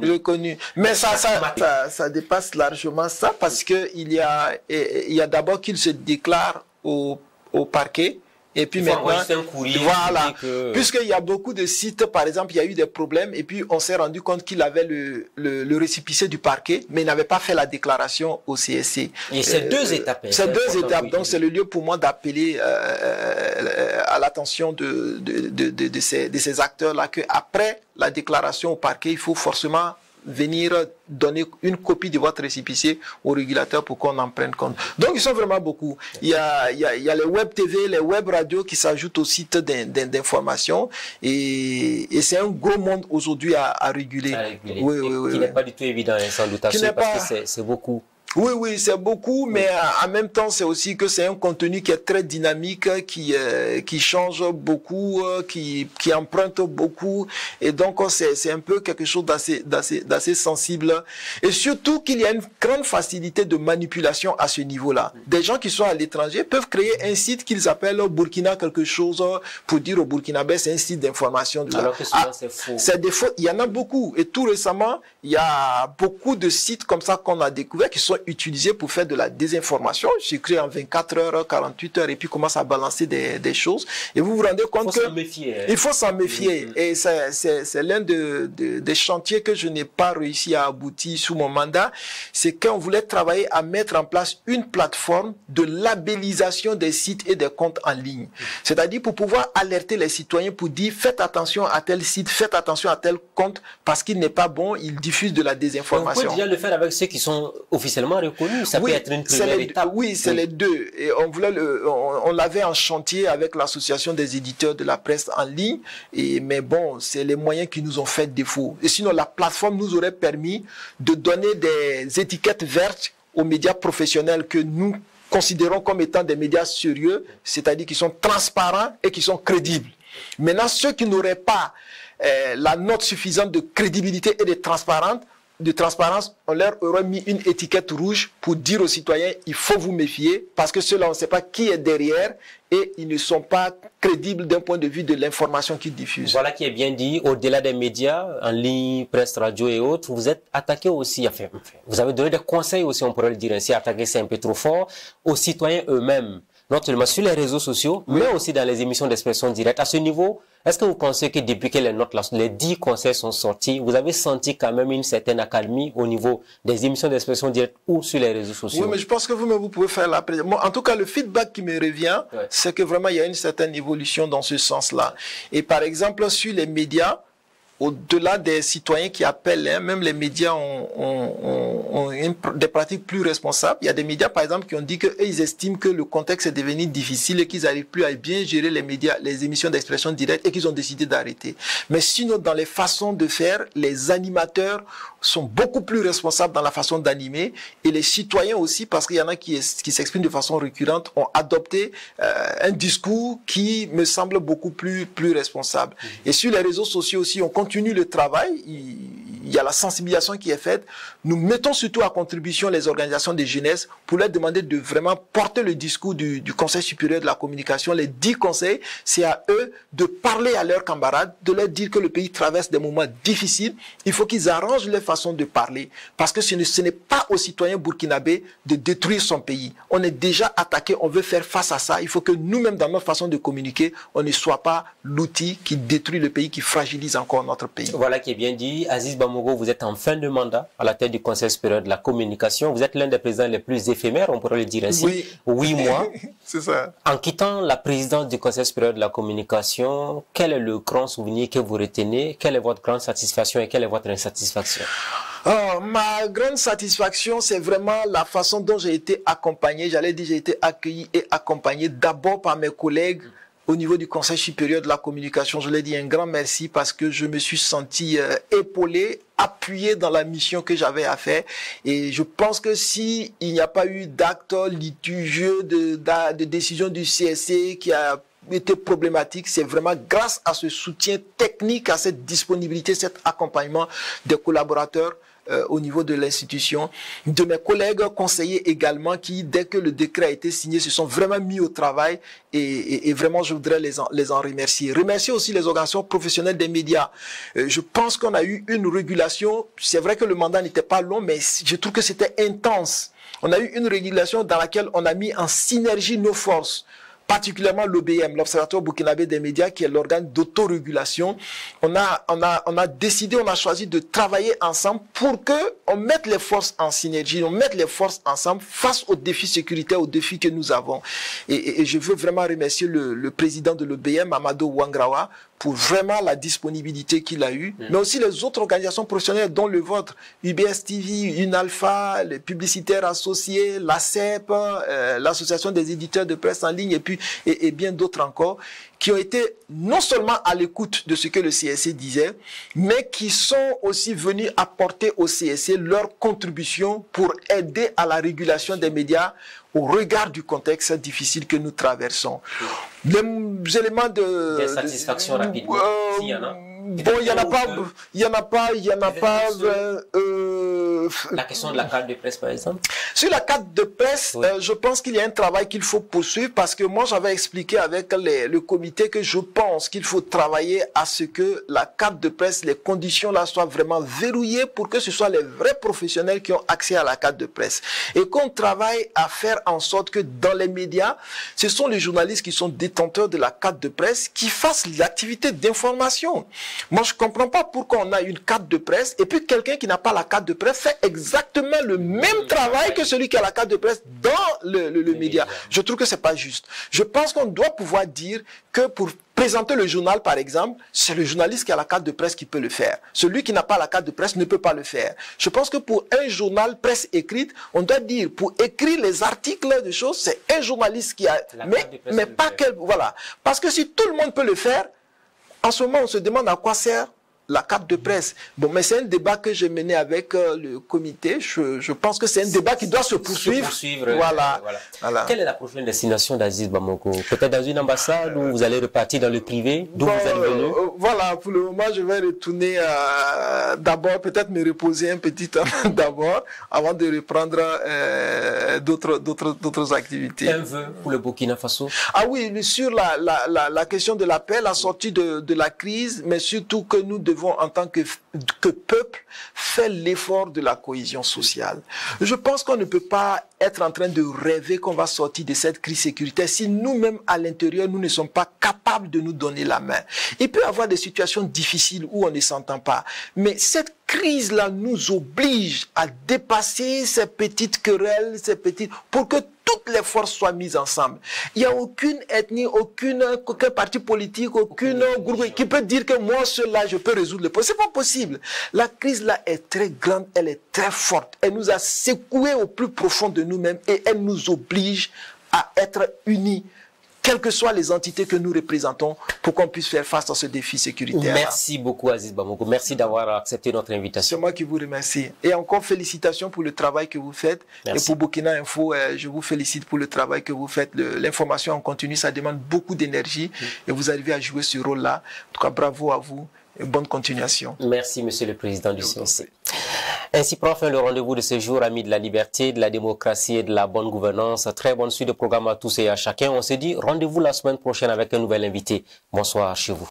reconnus. Mais ça dépasse largement ça parce que il y a d'abord qu'ils se déclarent au parquet. Et puis maintenant, voilà, puisqu'il y a beaucoup de sites, par exemple, il y a eu des problèmes et puis on s'est rendu compte qu'il avait le récipicé du parquet, mais il n'avait pas fait la déclaration au CSC. Et c'est deux étapes. C'est deux étapes, donc c'est le lieu pour moi d'appeler à l'attention de ces acteurs-là qu'après la déclaration au parquet, il faut forcément venir donner une copie de votre récipicé au régulateur pour qu'on en prenne compte. Donc, ils sont vraiment beaucoup. Il y a les web TV, les web radios qui s'ajoutent au site d'information et c'est un gros monde aujourd'hui à réguler. Oui. Qui n'est pas du tout évident, sans doute, parce que c'est beaucoup. Oui, c'est beaucoup, mais en même temps, c'est aussi que c'est un contenu qui est très dynamique, qui change beaucoup, qui emprunte beaucoup, et donc c'est un peu quelque chose d'assez sensible. Et surtout qu'il y a une grande facilité de manipulation à ce niveau-là. Des gens qui sont à l'étranger peuvent créer un site qu'ils appellent Burkina quelque chose pour dire au Burkinabé c'est un site d'information. Alors que souvent c'est faux. C'est des faux. Il y en a beaucoup. Et tout récemment, il y a beaucoup de sites comme ça qu'on a découvert qui sont utilisés pour faire de la désinformation. J'écris en 24 heures, 48 heures et puis commence à balancer des choses. Et vous vous rendez compte il faut s'en méfier. Et c'est l'un des chantiers que je n'ai pas réussi à aboutir sous mon mandat. C'est qu'on voulait travailler à mettre en place une plateforme de labellisation des sites et des comptes en ligne. C'est-à-dire pour pouvoir alerter les citoyens pour dire faites attention à tel site, faites attention à tel compte parce qu'il n'est pas bon, il diffuse de la désinformation. On peut déjà le faire avec ceux qui sont officiellement reconnus. Ça peut être une première étape. Oui, c'est les deux. Et on l'avait en chantier avec l'association des éditeurs de la presse en ligne. Mais bon, c'est les moyens qui nous ont fait défaut. Et sinon, la plateforme nous aurait permis de donner des étiquettes vertes aux médias professionnels que nous considérons comme étant des médias sérieux, c'est-à-dire qui sont transparents et qui sont crédibles. Maintenant, ceux qui n'auraient pas la note suffisante de crédibilité et de transparence, on leur aurait mis une étiquette rouge pour dire aux citoyens, il faut vous méfier, parce que ceux-là, on ne sait pas qui est derrière et ils ne sont pas crédibles d'un point de vue de l'information qu'ils diffusent. Voilà qui est bien dit. Au-delà des médias, en ligne, presse, radio et autres, vous êtes attaqué aussi, vous avez donné des conseils aussi, on pourrait le dire ainsi, attaquer c'est un peu trop fort, aux citoyens eux-mêmes. Non seulement sur les réseaux sociaux, mais aussi dans les émissions d'expression directe. À ce niveau, est-ce que vous pensez que depuis que les 10 conseils sont sortis, vous avez senti quand même une certaine accalmie au niveau des émissions d'expression directe ou sur les réseaux sociaux? Oui, mais je pense que vous pouvez faire la présentation. En tout cas, le feedback qui me revient, c'est que vraiment, il y a une certaine évolution dans ce sens-là. Et par exemple, sur les médias, au-delà des citoyens qui appellent, même les médias ont des pratiques plus responsables. Il y a des médias, par exemple, qui ont dit qu'ils estiment que le contexte est devenu difficile et qu'ils n'arrivent plus à bien gérer les médias, les émissions d'expression directe et qu'ils ont décidé d'arrêter. Mais sinon, dans les façons de faire, les animateurs sont beaucoup plus responsables dans la façon d'animer et les citoyens aussi, parce qu'il y en a qui s'expriment de façon récurrente, ont adopté un discours qui me semble beaucoup plus responsable. Et sur les réseaux sociaux aussi, on continue le travail, il y a la sensibilisation qui est faite. Nous mettons surtout à contribution les organisations de jeunesse pour leur demander de vraiment porter le discours du Conseil supérieur de la communication. Les 10 conseils, c'est à eux de parler à leurs camarades, de leur dire que le pays traverse des moments difficiles. Il faut qu'ils arrangent leur façon de parler parce que ce n'est pas aux citoyens burkinabés de détruire son pays. On est déjà attaqué, on veut faire face à ça. Il faut que nous-mêmes, dans notre façon de communiquer, on ne soit pas l'outil qui détruit le pays, qui fragilise encore notre pays. Voilà qui est bien dit. Aziz Bamogo, vous êtes en fin de mandat à la tête du Conseil supérieur de la communication. Vous êtes l'un des présidents les plus éphémères, on pourrait le dire ainsi. Oui. 8 mois. C'est ça. En quittant la présidence du Conseil supérieur de la communication, quel est le grand souvenir que vous retenez? Quelle est votre grande satisfaction et quelle est votre insatisfaction? Ma grande satisfaction, c'est vraiment la façon dont j'ai été accompagné. J'allais dire, j'ai été accueilli et accompagné d'abord par mes collègues au niveau du Conseil supérieur de la communication. Je l'ai dit, un grand merci parce que je me suis senti épaulé, appuyé dans la mission que j'avais à faire. Et je pense que si il n'y a pas eu d'acte litigieux de décision du CSC qui a été problématique, c'est vraiment grâce à ce soutien technique, à cette disponibilité, cet accompagnement des collaborateurs au niveau de l'institution, de mes collègues conseillers également qui, dès que le décret a été signé, se sont vraiment mis au travail et vraiment je voudrais les en remercier. Remercier aussi les organisations professionnelles des médias. Je pense qu'on a eu une régulation, c'est vrai que le mandat n'était pas long, mais je trouve que c'était intense. On a eu une régulation dans laquelle on a mis en synergie nos forces, particulièrement l'OBM, l'Observatoire burkinabé des médias, qui est l'organe d'autorégulation. On a décidé, on a choisi de travailler ensemble pour que on mette les forces en synergie, on mette les forces ensemble face aux défis sécuritaires, aux défis que nous avons. Et je veux vraiment remercier le président de l'OBM, Amadou Ouangrawa, pour vraiment la disponibilité qu'il a eue, mais aussi les autres organisations professionnelles, dont le vôtre, UBS TV, UNALPHA, les publicitaires associés, l'ACEP, l'Association des éditeurs de presse en ligne, et bien d'autres encore, qui ont été non seulement à l'écoute de ce que le CSC disait, mais qui sont aussi venus apporter au CSC leur contribution pour aider à la régulation des médias au regard du contexte difficile que nous traversons. Les éléments de... Des satisfactions rapidement, s'il y en a. Bon, il y en a pas. La question de la carte de presse, par exemple. Sur la carte de presse, oui. Je pense qu'il y a un travail qu'il faut poursuivre parce que moi, j'avais expliqué avec le comité que je pense qu'il faut travailler à ce que la carte de presse, les conditions là soient vraiment verrouillées pour que ce soit les vrais professionnels qui ont accès à la carte de presse. Et qu'on travaille à faire en sorte que dans les médias, ce sont les journalistes qui sont détenteurs de la carte de presse qui fassent l'activité d'information. Moi, je comprends pas pourquoi on a une carte de presse et puis quelqu'un qui n'a pas la carte de presse fait exactement le même travail que celui qui a la carte de presse dans le média. Je trouve que c'est pas juste. Je pense qu'on doit pouvoir dire que pour présenter le journal, par exemple, c'est le journaliste qui a la carte de presse qui peut le faire. Celui qui n'a pas la carte de presse ne peut pas le faire. Je pense que pour un journal presse écrite, on doit dire, pour écrire les articles de choses, c'est un journaliste qui a... Mais pas quel... Voilà. Parce que si tout le monde peut le faire, en ce moment, on se demande à quoi sert la carte de presse. Bon, mais c'est un débat que j'ai mené avec le comité. Je pense que c'est un débat qui doit se poursuivre. Voilà. Quelle est la prochaine destination d'Aziz Bamoko? Peut-être dans une ambassade où vous allez repartir dans le privé, d'où vous êtes venu? Voilà, pour le moment, je vais retourner d'abord, peut-être me reposer un petit temps d'abord, avant de reprendre d'autres activités. Un vœu pour le Burkina Faso? Ah oui, sur la question de la paix, la sortie de la crise, mais surtout que nous devons en tant que peuple, faire l'effort de la cohésion sociale. Je pense qu'on ne peut pas être en train de rêver qu'on va sortir de cette crise sécuritaire si nous-mêmes à l'intérieur, nous ne sommes pas capables de nous donner la main. Il peut y avoir des situations difficiles où on ne s'entend pas, mais cette crise-là nous oblige à dépasser ces petites querelles, pour que toutes les forces soient mises ensemble. Il n'y a aucune ethnie, aucun parti politique, aucun groupe qui peut dire que moi, seul-là, je peux résoudre le problème. C'est pas possible. La crise-là est très grande, elle est très forte. Elle nous a secoués au plus profond de nous-mêmes et elle nous oblige à être unis, quelles que soient les entités que nous représentons, pour qu'on puisse faire face à ce défi sécuritaire. Merci beaucoup Aziz Bamoko. Merci d'avoir accepté notre invitation. C'est moi qui vous remercie. Et encore félicitations pour le travail que vous faites. Merci. Et pour Burkina Info, je vous félicite pour le travail que vous faites. L'information en continu, ça demande beaucoup d'énergie. Et vous arrivez à jouer ce rôle-là. En tout cas, bravo à vous. Et bonne continuation. Merci, Monsieur le Président du CNC. Ainsi prend fin le rendez-vous de ce jour, amis de la liberté, de la démocratie et de la bonne gouvernance. Très bonne suite de programme à tous et à chacun. On se dit rendez-vous la semaine prochaine avec un nouvel invité. Bonsoir chez vous.